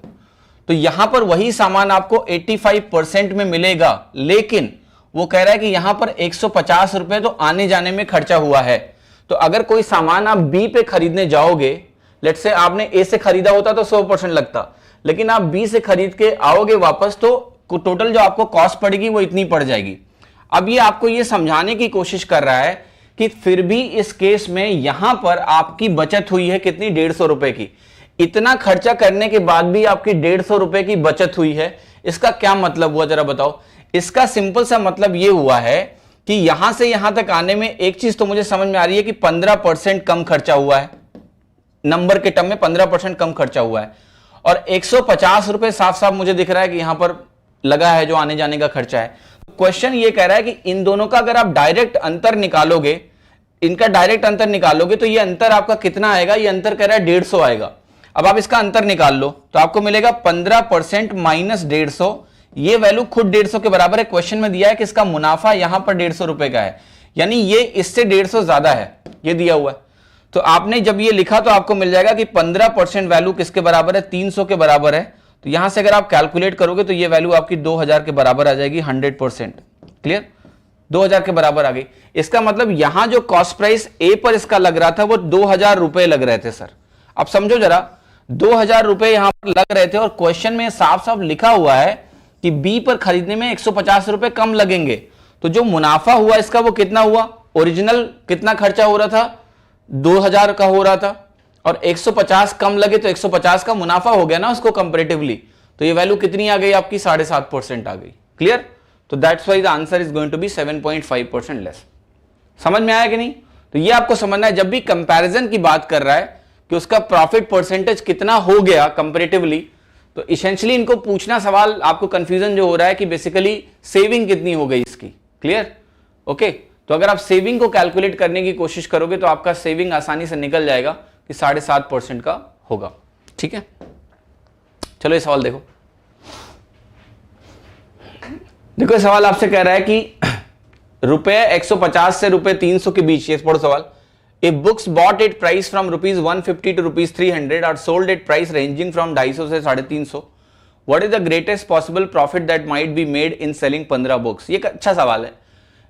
तो यहां पर वही सामान आपको 85% में मिलेगा, लेकिन वो कह रहा है कि यहां पर 150 रुपए तो आने जाने में खर्चा हुआ है। तो अगर कोई सामान आप बी पे खरीदने जाओगे, लेट्स से आपने ए से खरीदा होता तो 100% लगता, लेकिन आप बी से खरीद के आओगे वापस तो टोटल जो आपको कॉस्ट पड़ेगी वो इतनी पड़ जाएगी। अब ये आपको ये समझाने की कोशिश कर रहा है कि फिर भी इस केस में यहां पर आपकी बचत हुई है कितनी, 150 रुपए की। इतना खर्चा करने के बाद भी आपकी 150 रुपए की बचत हुई है। इसका क्या मतलब हुआ जरा बताओ। इसका सिंपल सा मतलब यह हुआ है कि यहां से यहां तक आने में एक चीज तो मुझे समझ में आ रही है कि 15% कम खर्चा हुआ है, नंबर के टर्म में 15% कम खर्चा हुआ है, और 150 रुपए साफ साफ मुझे दिख रहा है कि यहां पर लगा है जो आने जाने का खर्चा है। क्वेश्चन ये कह रहा है कि इन दोनों का अगर आप डायरेक्ट अंतर निकालोगे, इनका डायरेक्ट अंतर निकालोगे तो ये अंतर आपका कितना आएगा, ये अंतर कह रहा है 150 आएगा। अब आप इसका अंतर निकाल लो तो आपको मिलेगा 15% माइनस 150, ये वैल्यू खुद 150 के बराबर है। क्वेश्चन में दिया है कि इसका मुनाफा यहां पर 150 रुपए का है, यानी ये इससे 150 ज्यादा है, ये दिया हुआ है। तो आपने जब ये लिखा तो आपको मिल जाएगा कि 15% वैल्यू किसके बराबर है, 300 के बराबर है। तो यहां से अगर आप कैलकुलेट करोगे तो ये वैल्यू आपकी 2000 के बराबर आ जाएगी, 100%। क्लियर, 2000 के बराबर आ गई। इसका मतलब यहां जो कॉस्ट प्राइस ए पर इसका लग रहा था वो 2000 रुपए लग रहे थे सर। अब समझो जरा, 2000 रुपए यहां पर लग रहे थे और क्वेश्चन में साफ साफ लिखा हुआ है कि बी पर खरीदने में 150 रुपए कम लगेंगे। तो जो मुनाफा हुआ इसका वो कितना हुआ, ओरिजिनल कितना खर्चा हो रहा था, 2000 का हो रहा था, और 150 कम लगे तो 150 का मुनाफा हो गया ना उसको कंपैरेटिवली। तो ये वैल्यू कितनी आ गई आपकी, 7.5% आ गई। क्लियर, तो that's why the answer is going to be 7.5% less. समझ में आया कि नहीं। तो ये आपको समझना है जब भी कंपैरिजन की बात कर रहा है कि उसका प्रॉफिट परसेंटेज कितना हो गया कंपैरेटिवली, तो इसेंशियली इनको पूछना सवाल, आपको कंफ्यूजन जो हो रहा है कि बेसिकली सेविंग कितनी हो गई इसकी। Clear, okay. तो अगर आप सेविंग को कैलकुलेट करने की कोशिश करोगे तो आपका सेविंग आसानी से निकल जाएगा कि 7.5% का होगा। ठीक है, चलो ये सवाल देखो। देखो ये सवाल आपसे कह रहा है कि रुपए 150 से रुपए 300 के बीच, ये पढ़ो सवाल। If books bought at price from rupees 150 to rupees 300 are sold at price ranging from 250 से 350, what is the greatest possible profit that might be made in selling 15 books? ये एक अच्छा सवाल है,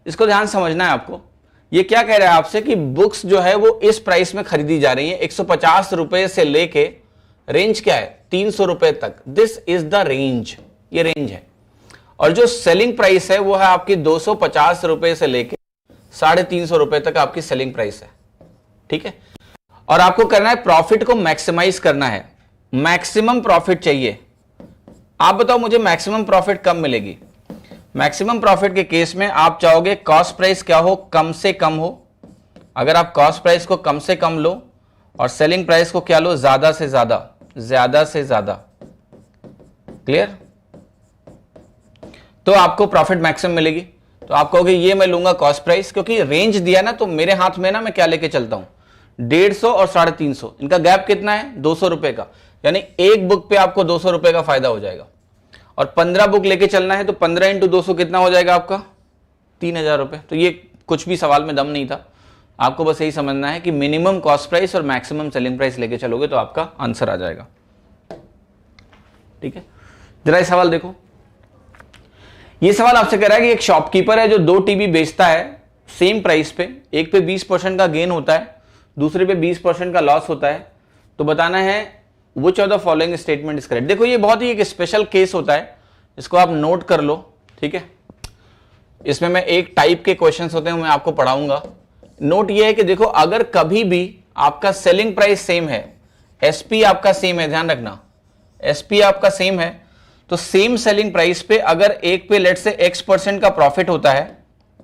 इसको ध्यान समझना है आपको। ये क्या कह रहा है आपसे कि बुक्स जो है वो इस प्राइस में खरीदी जा रही है 150 रुपए से लेके, रेंज क्या है 300 रुपए तक, दिस इज द रेंज, ये रेंज है। और जो सेलिंग प्राइस है वो है आपकी 250 रुपए से लेके 350 रुपए तक आपकी सेलिंग प्राइस है, ठीक है। और आपको करना है प्रॉफिट को मैक्सिमाइज करना है, मैक्सिमम प्रॉफिट चाहिए। आप बताओ मुझे मैक्सिमम प्रॉफिट कब मिलेगी? मैक्सिमम प्रॉफिट के केस में आप चाहोगे कॉस्ट प्राइस क्या हो, कम से कम हो। अगर आप कॉस्ट प्राइस को कम से कम लो और सेलिंग प्राइस को क्या लो, ज्यादा से ज्यादा, ज्यादा से ज्यादा, क्लियर, तो आपको प्रॉफिट मैक्सिमम मिलेगी। तो आप कहोगे ये मैं लूंगा कॉस्ट प्राइस, क्योंकि रेंज दिया ना, तो मेरे हाथ में ना मैं क्या लेके चलता हूं, 150 और 350, इनका गैप कितना है 200 रुपए का, यानी एक बुक पे आपको 200 रुपए का फायदा हो जाएगा। और 15 बुक लेके चलना है तो 15 इंटू 200 कितना हो जाएगा आपका, 3000 रुपए। तो ये कुछ भी सवाल में दम नहीं था, आपको बस यही समझना है कि मिनिमम कॉस्ट प्राइस और मैक्सिमम सेलिंग प्राइस लेके चलोगे तो आपका आंसर आ जाएगा, ठीक है। जरा ये सवाल देखो, ये सवाल आपसे कह रहा है कि एक शॉपकीपर है जो 2 टीवी बेचता है सेम प्राइस पे, एक पे 20% का गेन होता है, दूसरे पे 20% का लॉस होता है, तो बताना है Which of the following statement is correct? देखो ये बहुत ही एक स्पेशल केस होता है, इसको आप नोट कर लो, ठीक है। इसमें मैं एक टाइप के क्वेश्चंस होते हैं मैं आपको पढ़ाऊंगा। नोट ये है कि देखो अगर कभी भी आपका सेलिंग प्राइस सेम है, एसपी आपका सेम है, ध्यान रखना एसपी आपका सेम है, तो सेम सेलिंग प्राइस पे अगर एक पे लेट से x% का प्रॉफिट होता है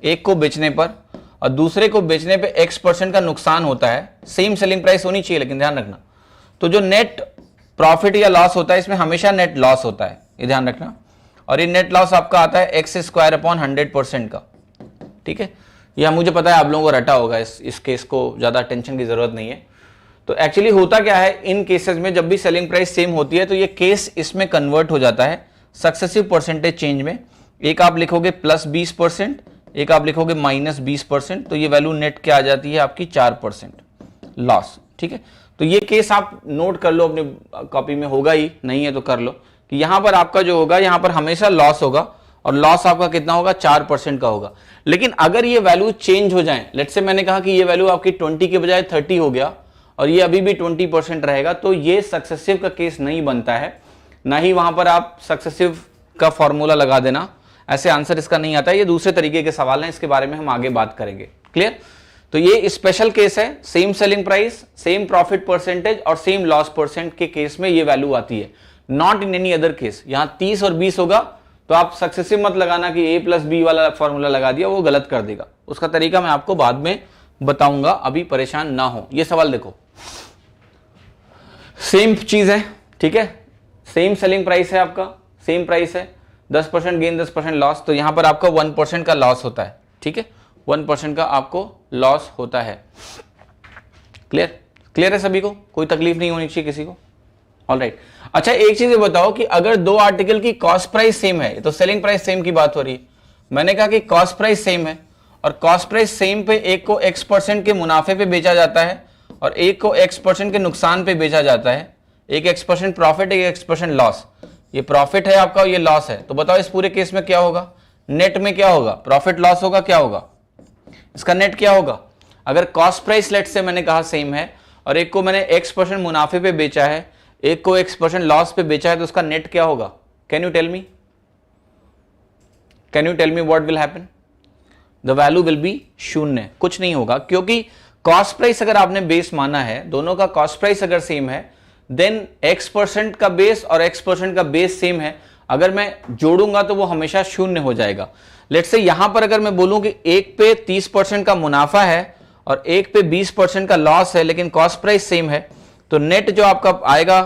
एक को बेचने पर और दूसरे को बेचने पे x% का नुकसान होता है, सेम सेलिंग प्राइस होनी चाहिए लेकिन ध्यान रखना, तो जो नेट प्रॉफिट या लॉस होता है इसमें हमेशा नेट लॉस होता है, ये ध्यान रखना। और ये नेट लॉस आपका आता है x² 100% का, ठीक है। यह मुझे पता है आप लोगों को रटा होगा, इस केस को ज्यादा टेंशन की जरूरत नहीं है। तो एक्चुअली होता क्या है इन केसेस में, जब भी सेलिंग प्राइस सेम होती है तो ये केस इसमें कन्वर्ट हो जाता है सक्सेसिव परसेंटेज चेंज में। एक आप लिखोगे +20%, एक आप लिखोगे -20%, तो ये वैल्यू नेट क्या आ जाती है आपकी 4% लॉस, ठीक है। तो ये केस आप नोट कर लो, अपनी कॉपी में होगा ही, नहीं है तो कर लो, कि यहां पर आपका जो होगा यहां पर हमेशा लॉस होगा और लॉस आपका कितना होगा 4% का होगा। लेकिन अगर ये वैल्यू चेंज हो जाए, लेट्स से मैंने कहा कि ये वैल्यू आपकी 20 के बजाय 30 हो गया और ये अभी भी 20% रहेगा, तो ये सक्सेसिव का केस नहीं बनता है, ना ही वहां पर आप सक्सेसिव का फॉर्मूला लगा देना, ऐसे आंसर इसका नहीं आता है। ये दूसरे तरीके के सवाल हैं, इसके बारे में हम आगे बात करेंगे, क्लियर। तो ये स्पेशल केस है, same selling price, same profit percentage और सेम लॉस परसेंट के केस में ये वैल्यू आती है, not in any other case. यहां 30 और 20 होगा तो आप सक्सेसिव मत लगाना कि a+b वाला फॉर्मूला लगा दिया, वो गलत कर देगा। उसका तरीका मैं आपको बाद में बताऊंगा, अभी परेशान ना हो। ये सवाल देखो, सेम चीज है, ठीक है, सेम सेलिंग प्राइस है, आपका सेम प्राइस है, 10% गेन 10% लॉस, तो यहां पर आपका 1% का लॉस होता है, ठीक है, 1% का आपको लॉस होता है। क्लियर, क्लियर है सभी को, कोई तकलीफ नहीं होनी चाहिए किसी को, ऑलराइट। अच्छा एक चीज बताओ कि अगर दो आर्टिकल की कॉस्ट प्राइस सेम है, तो सेलिंग प्राइस सेम की बात हो रही है, मैंने कहा कि कॉस्ट प्राइस सेम है और कॉस्ट प्राइस सेम पे एक को x% के मुनाफे पे बेचा जाता है और एक को x% के नुकसान पे बेचा जाता है, एक x% प्रॉफिट एक x% लॉस, ये प्रॉफिट है आपका, ये लॉस है। तो बताओ इस पूरे केस में क्या होगा, नेट में क्या होगा, प्रॉफिट लॉस होगा, क्या होगा इसका नेट क्या होगा। अगर कॉस्ट प्राइस लेट से मैंने कहा सेम है और एक को मैंने x% मुनाफे पे बेचा है, एक को x% लॉस पे बेचा है, तो उसका नेट क्या होगा। Can you tell me, can you tell me what will happen, the value will be शून्य, कुछ नहीं होगा, क्योंकि कॉस्ट प्राइस अगर आपने बेस माना है, दोनों का कॉस्ट प्राइस अगर सेम है, देन x% का बेस और x% का बेस सेम है, अगर मैं जोड़ूंगा तो वो हमेशा शून्य हो जाएगा। लेट्स से यहां पर अगर मैं बोलूं कि एक पे 30% का मुनाफा है और एक पे 20% का लॉस है, लेकिन कॉस्ट प्राइस सेम है, तो नेट जो आपका आएगा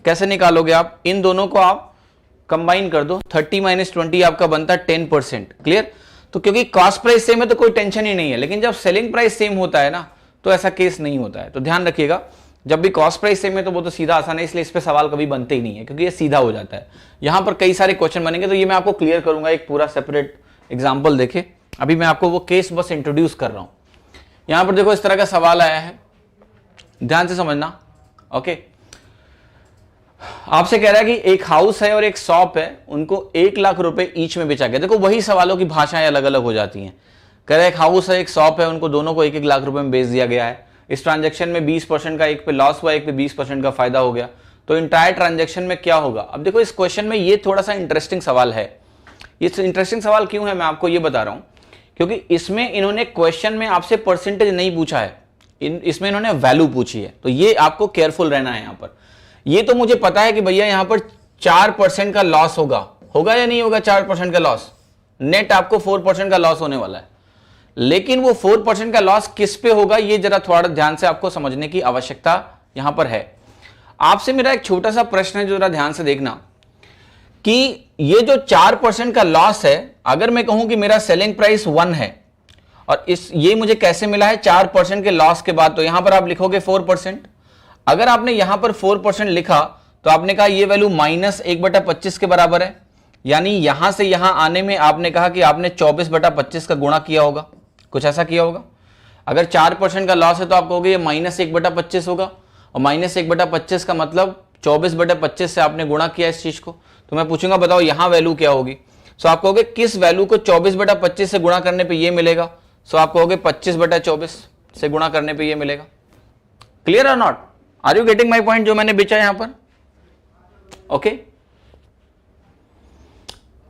कैसे निकालोगे आप, इन दोनों को आप कंबाइन कर दो, 30 - 20 आपका बनता है 10%, क्लियर। तो क्योंकि कॉस्ट प्राइस सेम है तो कोई टेंशन ही नहीं है, लेकिन जब सेलिंग प्राइस सेम होता है ना, तो ऐसा केस नहीं होता है। तो ध्यान रखिएगा, जब भी कॉस्ट प्राइस सेम है तो वो तो सीधा आसान है, इसलिए इस पे सवाल कभी बनते ही नहीं है, क्योंकि ये सीधा हो जाता है। यहां पर कई सारे क्वेश्चन बनेंगे, तो ये मैं आपको क्लियर करूंगा एक पूरा सेपरेट एग्जाम्पल देखे, अभी मैं आपको वो केस बस इंट्रोड्यूस कर रहा हूं। यहां पर देखो इस तरह का सवाल आया है, ध्यान से समझना। ओके, आपसे कह रहा है कि एक हाउस है और एक शॉप है, उनको 1 लाख रुपए ईच में बेचा गया। देखो वही सवालों की भाषाएं अलग अलग हो जाती हैं। कह रहा है एक हाउस है, एक शॉप है, उनको दोनों को 1-1 लाख रुपए में बेच दिया गया है। इस ट्रांजैक्शन में 20% का एक पे लॉस हुआ, एक पे 20% का फायदा हो गया, तो इंटायर ट्रांजैक्शन में क्या होगा। अब देखो इस क्वेश्चन में ये थोड़ा सा इंटरेस्टिंग सवाल है। ये इंटरेस्टिंग सवाल क्यों है मैं आपको ये बता रहा हूं, क्योंकि इसमें इन्होंने क्वेश्चन में आपसे परसेंटेज नहीं पूछा है, इसमें इन्होंने वैल्यू पूछी है। तो ये आपको केयरफुल रहना है यहां पर। ये तो मुझे पता है कि भैया यहां पर 4% का लॉस होगा या नहीं होगा। 4% का लॉस, नेट आपको 4% का लॉस होने वाला है, लेकिन वो 4% का लॉस किस पे होगा ये जरा थोड़ा ध्यान से आपको समझने की आवश्यकता यहां पर है। आपसे मेरा एक छोटा सा प्रश्न है जो जरा ध्यान से देखना कि ये जो 4% का लॉस है, अगर मैं कहूं कि मेरा सेलिंग प्राइस 1 है और ये मुझे कैसे मिला है 4% के लॉस के बाद, तो यहां पर आप लिखोगे 4%। अगर आपने यहां पर 4% लिखा तो आपने कहा ये वैल्यू -1/25 के बराबर है, यानी यहां से यहां आने में आपने कहा कि आपने 24/25 का गुणा किया होगा, कुछ ऐसा किया होगा। अगर 4% का लॉस है तो आप कहोगे ये -1/25 होगा, और -1/25 का मतलब 24/25 से आपने गुणा किया इस चीज को। तो मैं पूछूंगा बताओ यहां वैल्यू क्या होगी। सो आप कहोगे किस वैल्यू को 24/25 से गुणा करने पे ये मिलेगा। सो आप कहोगे 25/24 से गुणा करने पे ये मिलेगा। क्लियर और not, are you getting my point जो मैंने बेचा यहां पर। Okay,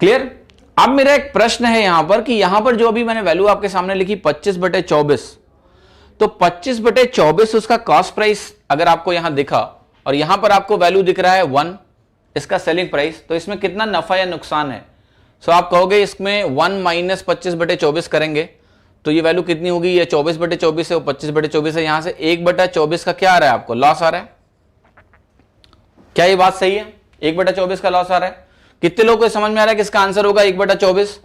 clear. अब मेरा एक प्रश्न है यहां पर कि यहां पर जो अभी मैंने वैल्यू आपके सामने लिखी 25/24, तो 25/24 उसका कॉस्ट प्राइस अगर आपको यहां दिखा और यहां पर आपको वैल्यू दिख रहा है 1 इसका सेलिंग प्राइस, तो इसमें कितना नफा या नुकसान है। सो आप कहोगे इसमें 1 - 25/24 करेंगे तो ये वैल्यू कितनी होगी, ये 24/24 है, वो 25/24 है, यहां से 1/24 का क्या आ रहा है आपको, लॉस आ रहा है। क्या ये बात सही है, 1/24 का लॉस आ रहा है। कितने लोगों को समझ में आ रहा है कि इसका आंसर होगा 1/24।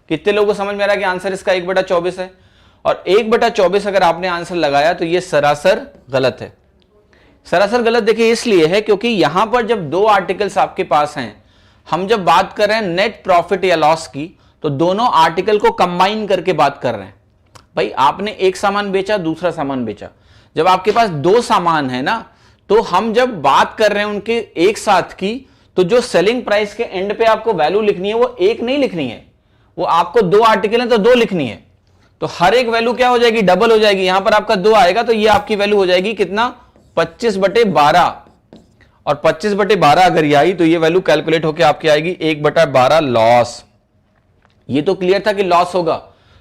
कितने लोगों को समझ में आ रहा है कि आंसर इसका 1/24 है। और 1/24 अगर आपने आंसर लगाया तो ये सरासर गलत है। सरासर गलत देखिए इसलिए है क्योंकि यहां पर जब दो आर्टिकल्स आपके पास हैं, हम जब बात कर रहे हैं नेट प्रॉफिट या लॉस की, तो दोनों आर्टिकल को कंबाइन करके बात कर रहे हैं। भाई आपने एक सामान बेचा, दूसरा सामान बेचा, जब आपके पास 2 सामान है ना, तो हम जब बात कर रहे हैं उनके एक साथ की, तो जो सेलिंग प्राइस के एंड पे आपको वैल्यू लिखनी है वो एक नहीं लिखनी है, वो आपको 2 आर्टिकल है तो 2 लिखनी है। तो हर एक वैल्यू क्या हो जाएगी, डबल हो जाएगी। यहां पर आपका 2 आएगा तो ये आपकी वैल्यू हो जाएगी कितना, 25/12। और 25/12 अगर ये आई तो ये वैल्यू कैलकुलेट होकर आपकी आएगी 1/12 लॉस। ये तो क्लियर था कि लॉस होगा।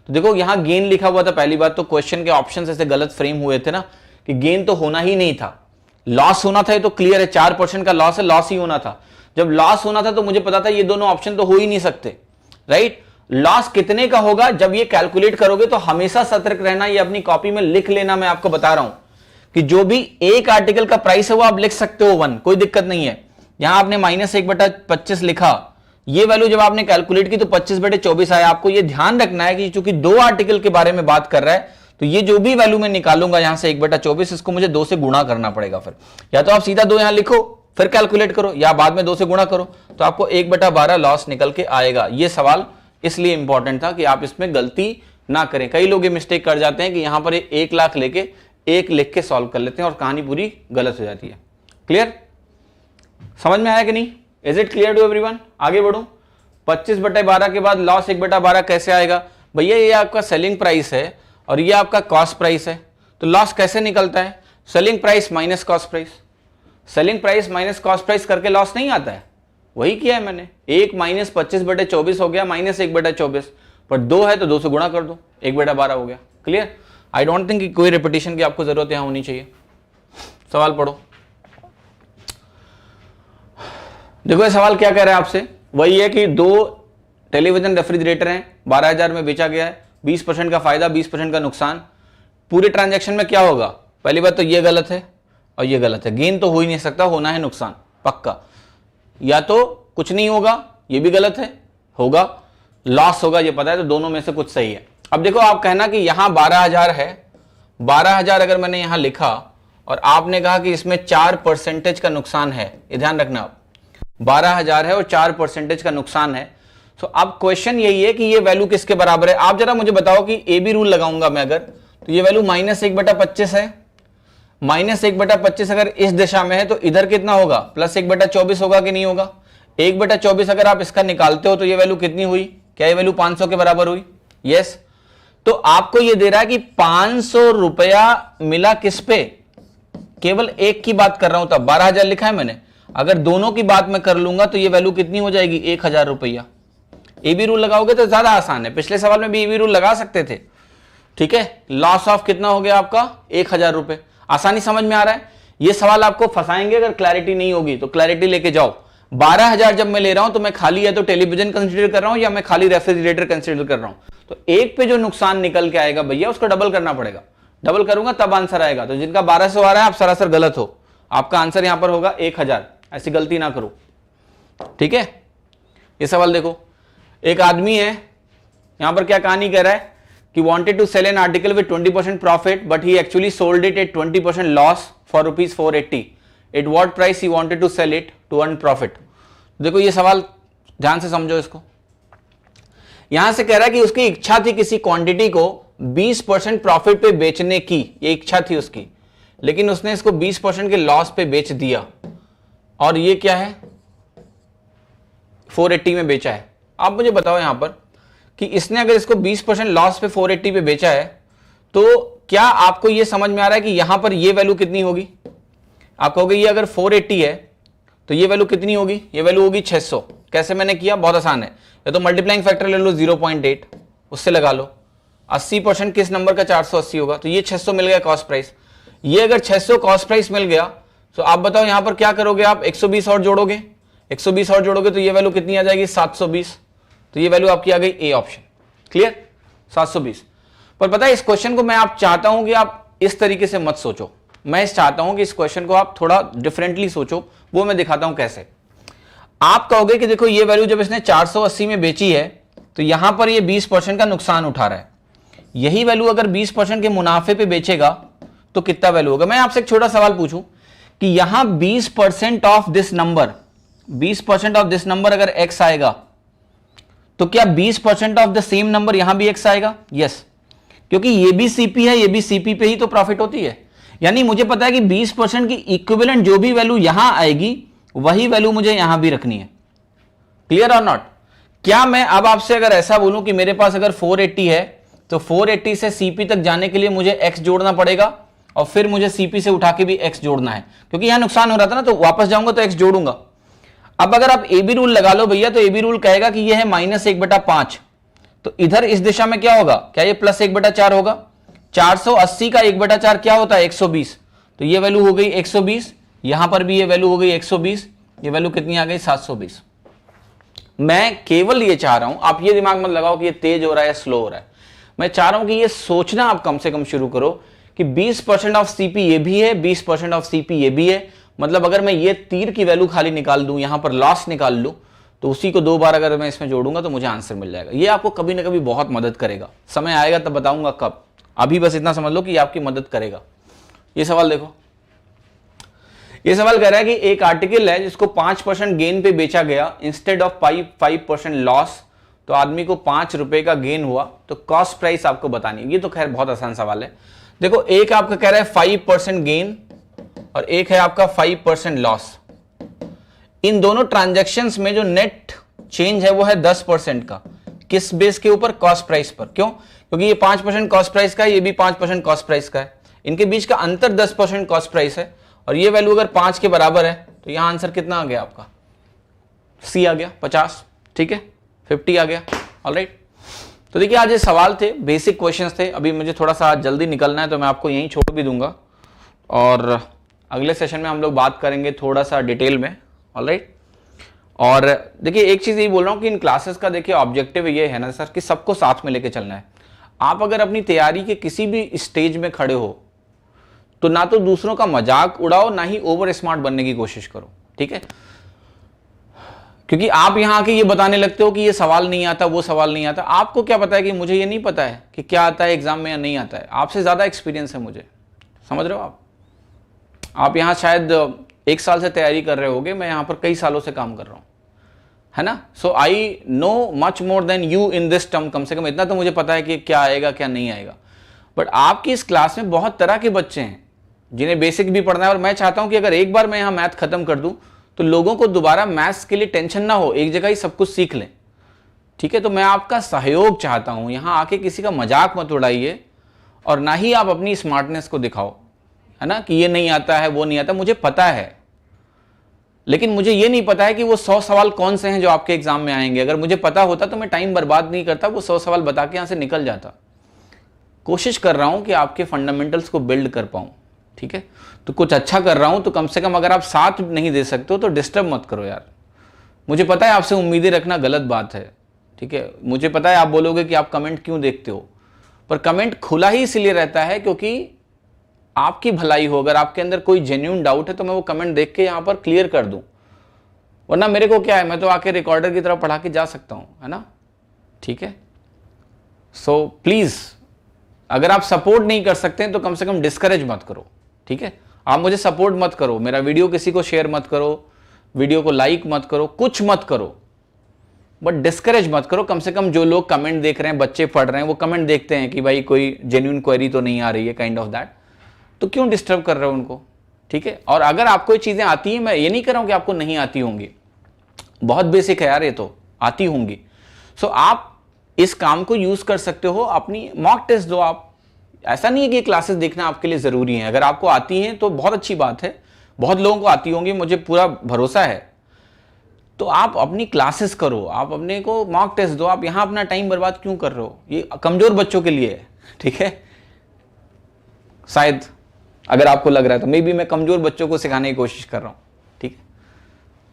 तो देखो यहां गेन लिखा हुआ था। पहली बात तो क्वेश्चन के ऑप्शंस ऐसे गलत फ्रेम हुए थे ना कि गेन तो होना ही नहीं था, लॉस होना था। ये तो क्लियर है 4% का लॉस है, लॉस ही होना था। जब लॉस होना था तो मुझे पता था ये दोनों ऑप्शन तो हो ही नहीं सकते, राइट। लॉस कितने का होगा जब ये कैलकुलेट करोगे तो हमेशा सतर्क रहना, ये अपनी कॉपी में लिख लेना। मैं आपको बता रहा हूं कि जो भी एक आर्टिकल का प्राइस है वो आप लिख सकते हो 1, कोई दिक्कत नहीं है। यहां आपने -1/25 लिखा, ये वैल्यू जब आपने कैलकुलेट की तो 25/24 आया। आपको ये ध्यान रखना है कि चूंकि 2 आर्टिकल के बारे में बात कर रहा है, तो ये जो भी वैल्यू मैं निकालूंगा यहां से 1/24, इसको मुझे 2 से गुणा करना पड़ेगा। फिर या तो आप सीधा 2 यहां लिखो फिर कैलकुलेट करो, या बाद में 2 से गुणा करो, तो आपको 1/12 लॉस निकल के आएगा। ये सवाल इसलिए इंपॉर्टेंट था कि आप इसमें गलती ना करें। कई लोग ये मिस्टेक कर जाते हैं कि यहां पर 1 लाख लेके 1 लिख के सॉल्व कर लेते हैं और कहानी पूरी गलत हो जाती है। क्लियर, समझ में आया कि नहीं, is it clear to everyone. आगे बढ़ो, 25/12 के बाद लॉस 1/12 कैसे आएगा। भैया ये आपका सेलिंग प्राइस है और ये आपका कॉस्ट प्राइस है, तो लॉस कैसे निकलता है, selling price minus cost price. Selling price minus cost price करके लॉस नहीं आता है, वही किया है मैंने। 1 - 25/24 हो गया -1/24, पर 2 है तो 2 से गुणा कर दो, 1/12 हो गया। क्लियर, आई डोंट थिंक कि कोई रिपीटिशन की आपको जरूरत यहां होनी चाहिए। सवाल पढ़ो। देखो ये सवाल क्या कह रहा है आपसे, वही है कि 2 टेलीविजन रेफ्रिजरेटर हैं, 12,000 में बेचा गया है, 20% का फायदा 20% का नुकसान। पूरे ट्रांजैक्शन में क्या होगा, पहली बात तो ये गलत है और ये गलत है, गेन तो हो ही नहीं सकता, होना है नुकसान पक्का। या तो कुछ नहीं होगा, ये भी गलत है, होगा लॉस होगा, ये पता है, तो दोनों में से कुछ सही है। अब देखो आप कहना कि यहां 12,000 है, 12,000 अगर मैंने यहां लिखा और आपने कहा कि इसमें 4% का नुकसान है, ये ध्यान रखना आप, 12,000 है और 4% का नुकसान है, सो अब क्वेश्चन यही है कि ये वैल्यू किसके बराबर है। आप जरा मुझे बताओ कि ए बी रूल लगाऊंगा मैं अगर, तो ये वैल्यू -1/25 है। -1/25 अगर इस दिशा में है तो इधर कितना होगा, +1/24 होगा कि नहीं होगा। 1/24 अगर आप इसका निकालते हो तो ये वैल्यू कितनी हुई, क्या ये वैल्यू 500 के बराबर हुई? यस। तो आपको ये दे रहा है कि 500 रुपया मिला किस पे, केवल एक की बात कर रहा हूं, तब 12,000 लिखा है मैंने। अगर दोनों की बात मैं कर लूंगा तो ये वैल्यू कितनी हो जाएगी, 1,000 रुपया। ए बी रूल लगाओगे तो ज्यादा आसान है, पिछले सवाल में भी ए बी रूल लगा सकते थे, ठीक है। लॉस ऑफ कितना हो गया आपका, 1,000 रुपए। आसानी समझ में आ रहा है। ये सवाल आपको फंसाएंगे अगर क्लैरिटी नहीं होगी, तो क्लैरिटी लेके जाओ। 12,000 जब मैं ले रहा हूं तो मैं खाली है तो टेलीविजन कंसीडर कर रहा हूं या मैं खाली रेफ्रिजरेटर कंसीडर कर रहा हूं, तो एक पे जो नुकसान निकल के आएगा भैया उसको डबल करना पड़ेगा। डबल करूंगा तब आंसर आएगा। तो जिनका 1200 आ रहा है आप सरासर गलत हो, आपका आंसर यहां पर होगा 1,000। ऐसी गलती ना करो, ठीक है। ये सवाल देखो, एक आदमी है, यहां पर क्या कहानी कह रहा है कि wanted to sell an article with 20% profit but he actually sold it at 20% loss for ₹480. At what price he wanted to sell it to earn profit? देखो ये सवाल ध्यान से समझो इसको। यहां से कह रहा है कि उसकी इच्छा थी किसी क्वांटिटी को 20% प्रॉफिट पे बेचने की, ये इच्छा थी उसकी, लेकिन उसने इसको 20% के लॉस पे बेच दिया। और ये क्या है, 480 में बेचा है। आप मुझे बताओ यहां पर कि इसने अगर इसको 20% लॉस पे 480 पे बेचा है तो क्या आपको यह समझ में आ रहा है कि यहां पर यह वैल्यू कितनी होगी। आप कहोगे ये अगर 480 है तो ये वैल्यू कितनी होगी, ये वैल्यू होगी 600। कैसे मैंने किया, बहुत आसान है। या तो मल्टीप्लाइंग फैक्टर ले लो 0.8, उससे लगा लो। 80% किस नंबर का 480 होगा, तो ये 600 मिल गया कॉस्ट प्राइस। ये अगर 600 कॉस्ट प्राइस मिल गया तो आप बताओ यहां पर क्या करोगे, आप 120 और जोड़ोगे, 120 और जोड़ोगे तो ये वैल्यू कितनी आ जाएगी, 720। तो ये वैल्यू आपकी आ गई ए ऑप्शन। क्लियर, 720। पर पता है इस क्वेश्चन को मैं आप चाहता हूं कि आप इस तरीके से मत सोचो, मैं चाहता हूं कि इस क्वेश्चन को आप थोड़ा डिफरेंटली सोचो। वो मैं दिखाता हूं कैसे। आप कहोगे कि देखो ये वैल्यू जब इसने 480 में बेची है तो यहां पर ये 20% का नुकसान उठा रहा है। यही वैल्यू अगर 20% के मुनाफे पे बेचेगा तो कितना वैल्यू होगा। मैं आपसे एक छोटा सवाल पूछूं कि यहां 20% of this number, 20% of this number अगर एक्स आएगा तो क्या 20% ऑफ द सेम नंबर यहां भी एक्स आएगा? यस, क्योंकि ये भी सीपी है, ये भी सीपी पे ही तो प्रॉफिट होती है। यानी मुझे पता है कि 20% की इक्विवेलेंट जो भी वैल्यू यहां आएगी वही वैल्यू मुझे यहां भी रखनी है। क्लियर और नॉट? क्या मैं अब आपसे अगर ऐसा बोलूं कि मेरे पास अगर 480 है तो 480 से सीपी तक जाने के लिए मुझे एक्स जोड़ना पड़ेगा और फिर मुझे सीपी से उठा के भी एक्स जोड़ना है, क्योंकि यहां नुकसान हो रहा था ना, तो वापस जाऊंगा तो एक्स जोड़ूंगा। अब अगर आप ए बी रूल लगा लो भैया, तो ए बी रूल कहेगा कि यह है -1/5, तो इधर इस दिशा में क्या होगा, क्या ये +1/4 होगा। 480 का 1/4 क्या होता है, 120। तो ये वैल्यू हो गई 120, यहां पर भी ये वैल्यू हो गई 120, ये वैल्यू कितनी आ गई 720। मैं केवल ये चाह रहा हूं, आप ये दिमाग मत लगाओ कि ये तेज हो रहा है या स्लो हो रहा है। मैं चाह रहा हूं कि ये सोचना आप कम से कम शुरू करो कि 20% ऑफ सीपी ये भी है, 20% ऑफ सीपी ये भी है। मतलब अगर मैं ये तीर की वैल्यू खाली निकाल दूं, यहां पर लॉस निकाल लूं, तो उसी को 2 बार अगर मैं इसमें जोड़ूंगा तो मुझे आंसर मिल जाएगा। ये आपको कभी ना कभी बहुत मदद करेगा। समय आएगा तब बताऊंगा कब, अभी बस इतना समझ लो कि ये आपकी मदद करेगा। ये सवाल देखो, ये सवाल कह रहा है कि एक आर्टिकल है जिसको 5% गेन पे बेचा गया इंस्टेड ऑफ 5% लॉस, तो आदमी को 5 रुपए का गेन हुआ, तो कॉस्ट प्राइस आपको बतानी है। ये तो खैर बहुत आसान सवाल है। देखो एक आपका कह रहा है 5% गेन और एक है आपका 5% लॉस। इन दोनों ट्रांजैक्शंस में जो नेट चेंज है वो है 10% का। किस बेस के ऊपर, कॉस्ट प्राइस पर। क्यों? क्योंकि ये 5% कॉस्ट प्राइस का है, ये भी 5% कॉस्ट प्राइस का है। इनके बीच का अंतर 10% कॉस्ट प्राइस है और ये वैल्यू अगर 5 के बराबर है तो यहां आंसर कितना आ गया आपका, सी आ गया 50। ठीक है, 50 आ गया। ऑलराइट, तो देखिए आज ये सवाल थे, बेसिक क्वेश्चंस थे। अभी मुझे थोड़ा सा जल्दी निकलना है तो मैं आपको यहीं छोड़ भी दूंगा और अगले सेशन में हम लोग बात करेंगे थोड़ा सा डिटेल में। ऑलराइट, और देखिए एक चीज यही बोल रहा हूं कि इन क्लासेस का देखिए ऑब्जेक्टिव ये है ना सर कि सबको साथ में लेके चलना है। आप अगर अपनी तैयारी के किसी भी स्टेज में खड़े हो तो ना तो दूसरों का मजाक उड़ाओ, ना ही ओवर स्मार्ट बनने की कोशिश करो। ठीक है, क्योंकि आप यहां आके ये बताने लगते हो कि ये सवाल नहीं आता, वो सवाल नहीं आता। आपको क्या पता है कि मुझे ये नहीं पता है कि क्या आता है एग्जाम में या नहीं आता है। आपसे ज्यादा एक्सपीरियंस है मुझे, समझ रहे हो आप यहां शायद 1 साल से तैयारी कर रहे होगे, मैं यहां पर कई सालों से काम कर रहा हूं। है ना। So I know much more than you in this term, कम से कम इतना तो मुझे पता है कि क्या आएगा क्या नहीं आएगा। बट आपकी इस क्लास में बहुत तरह के बच्चे हैं जिन्हें बेसिक भी पढ़ना है, और मैं चाहता हूं कि अगर एक बार मैं यहाँ मैथ खत्म कर दूं तो लोगों को दोबारा मैथ्स के लिए टेंशन ना हो, एक जगह ही सब कुछ सीख लें, ठीक है। तो मैं आपका सहयोग चाहता हूं, यहाँ आके किसी का मजाक मत उड़ाइए और ना ही आप अपनी स्मार्टनेस को दिखाओ, है ना, कि ये नहीं आता है वो नहीं आता। मुझे पता है, लेकिन मुझे ये नहीं पता है कि वो 100 सवाल कौन से हैं जो आपके एग्जाम में आएंगे। अगर मुझे पता होता तो मैं टाइम बर्बाद नहीं करता, वो 100 सवाल बता के यहाँ से निकल जाता। कोशिश कर रहा हूं कि आपके फंडामेंटल्स को बिल्ड कर पाऊं, ठीक है। तो कुछ अच्छा कर रहा हूं तो कम से कम अगर आप साथ नहीं दे सकते हो तो डिस्टर्ब मत करो यार। मुझे पता है आपसे उम्मीदें रखना गलत बात है, ठीक है। मुझे पता है आप बोलोगे कि आप कमेंट क्यों देखते हो, पर कमेंट खुला ही इसलिए रहता है क्योंकि आपकी भलाई हो। अगर आपके अंदर कोई जेन्युइन डाउट है तो मैं वो कमेंट देख के यहां पर क्लियर कर दूं, वरना मेरे को क्या है, मैं तो आके रिकॉर्डर की तरह पढ़ा के जा सकता हूं, है ना, ठीक है। सो प्लीज, अगर आप सपोर्ट नहीं कर सकते हैं तो कम से कम डिस्करेज मत करो, ठीक है। आप मुझे सपोर्ट मत करो, मेरा वीडियो किसी को शेयर मत करो, वीडियो को लाइक मत करो, कुछ मत करो, बट डिस्करेज मत करो। कम से कम जो लोग कमेंट देख रहे हैं, बच्चे पढ़ रहे हैं, वो कमेंट देखते हैं कि भाई कोई जेन्युइन क्वेरी तो नहीं आ रही है, काइंड ऑफ दैट, तो क्यों डिस्टर्ब कर रहे हो उनको, ठीक है। और अगर आपको ये चीजें आती हैं, मैं ये नहीं कर रहा हूं कि आपको नहीं आती होंगी, बहुत बेसिक है यार, ये तो आती होंगी। सो आप इस काम को यूज कर सकते हो, अपनी मॉक टेस्ट दो आप। ऐसा नहीं है कि क्लासेस देखना आपके लिए जरूरी है, अगर आपको आती हैं तो बहुत अच्छी बात है, बहुत लोगों को आती होंगी, मुझे पूरा भरोसा है। तो आप अपनी क्लासेस करो, आप अपने को मॉक टेस्ट दो, आप यहां अपना टाइम बर्बाद क्यों कर रहे हो, ये कमजोर बच्चों के लिए है, ठीक है। शायद अगर आपको लग रहा है तो मे बी मैं कमजोर बच्चों को सिखाने की कोशिश कर रहा हूं, ठीक है।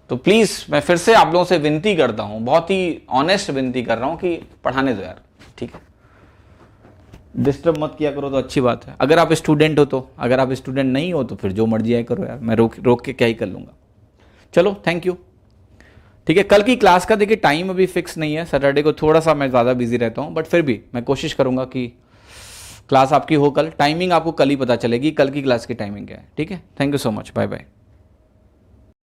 तो प्लीज मैं फिर से आप लोगों से विनती करता हूं, बहुत ही ऑनेस्ट विनती कर रहा हूं कि पढ़ाने दो यार, ठीक है। डिस्टर्ब मत किया करो तो अच्छी बात है। अगर आप स्टूडेंट हो तो, अगर आप स्टूडेंट नहीं हो तो फिर जो मर्जी आए करो यार, मैं रोक के क्या ही कर लूंगा। चलो थैंक यू, ठीक है। कल की क्लास का देखिए टाइम अभी फिक्स नहीं है, सैटरडे को थोड़ा सा मैं ज़्यादा बिजी रहता हूँ, बट फिर भी मैं कोशिश करूँगा कि क्लास आपकी हो कल। टाइमिंग आपको कल ही पता चलेगी, कल की क्लास की टाइमिंग क्या है, ठीक है। Thank you so much, bye bye.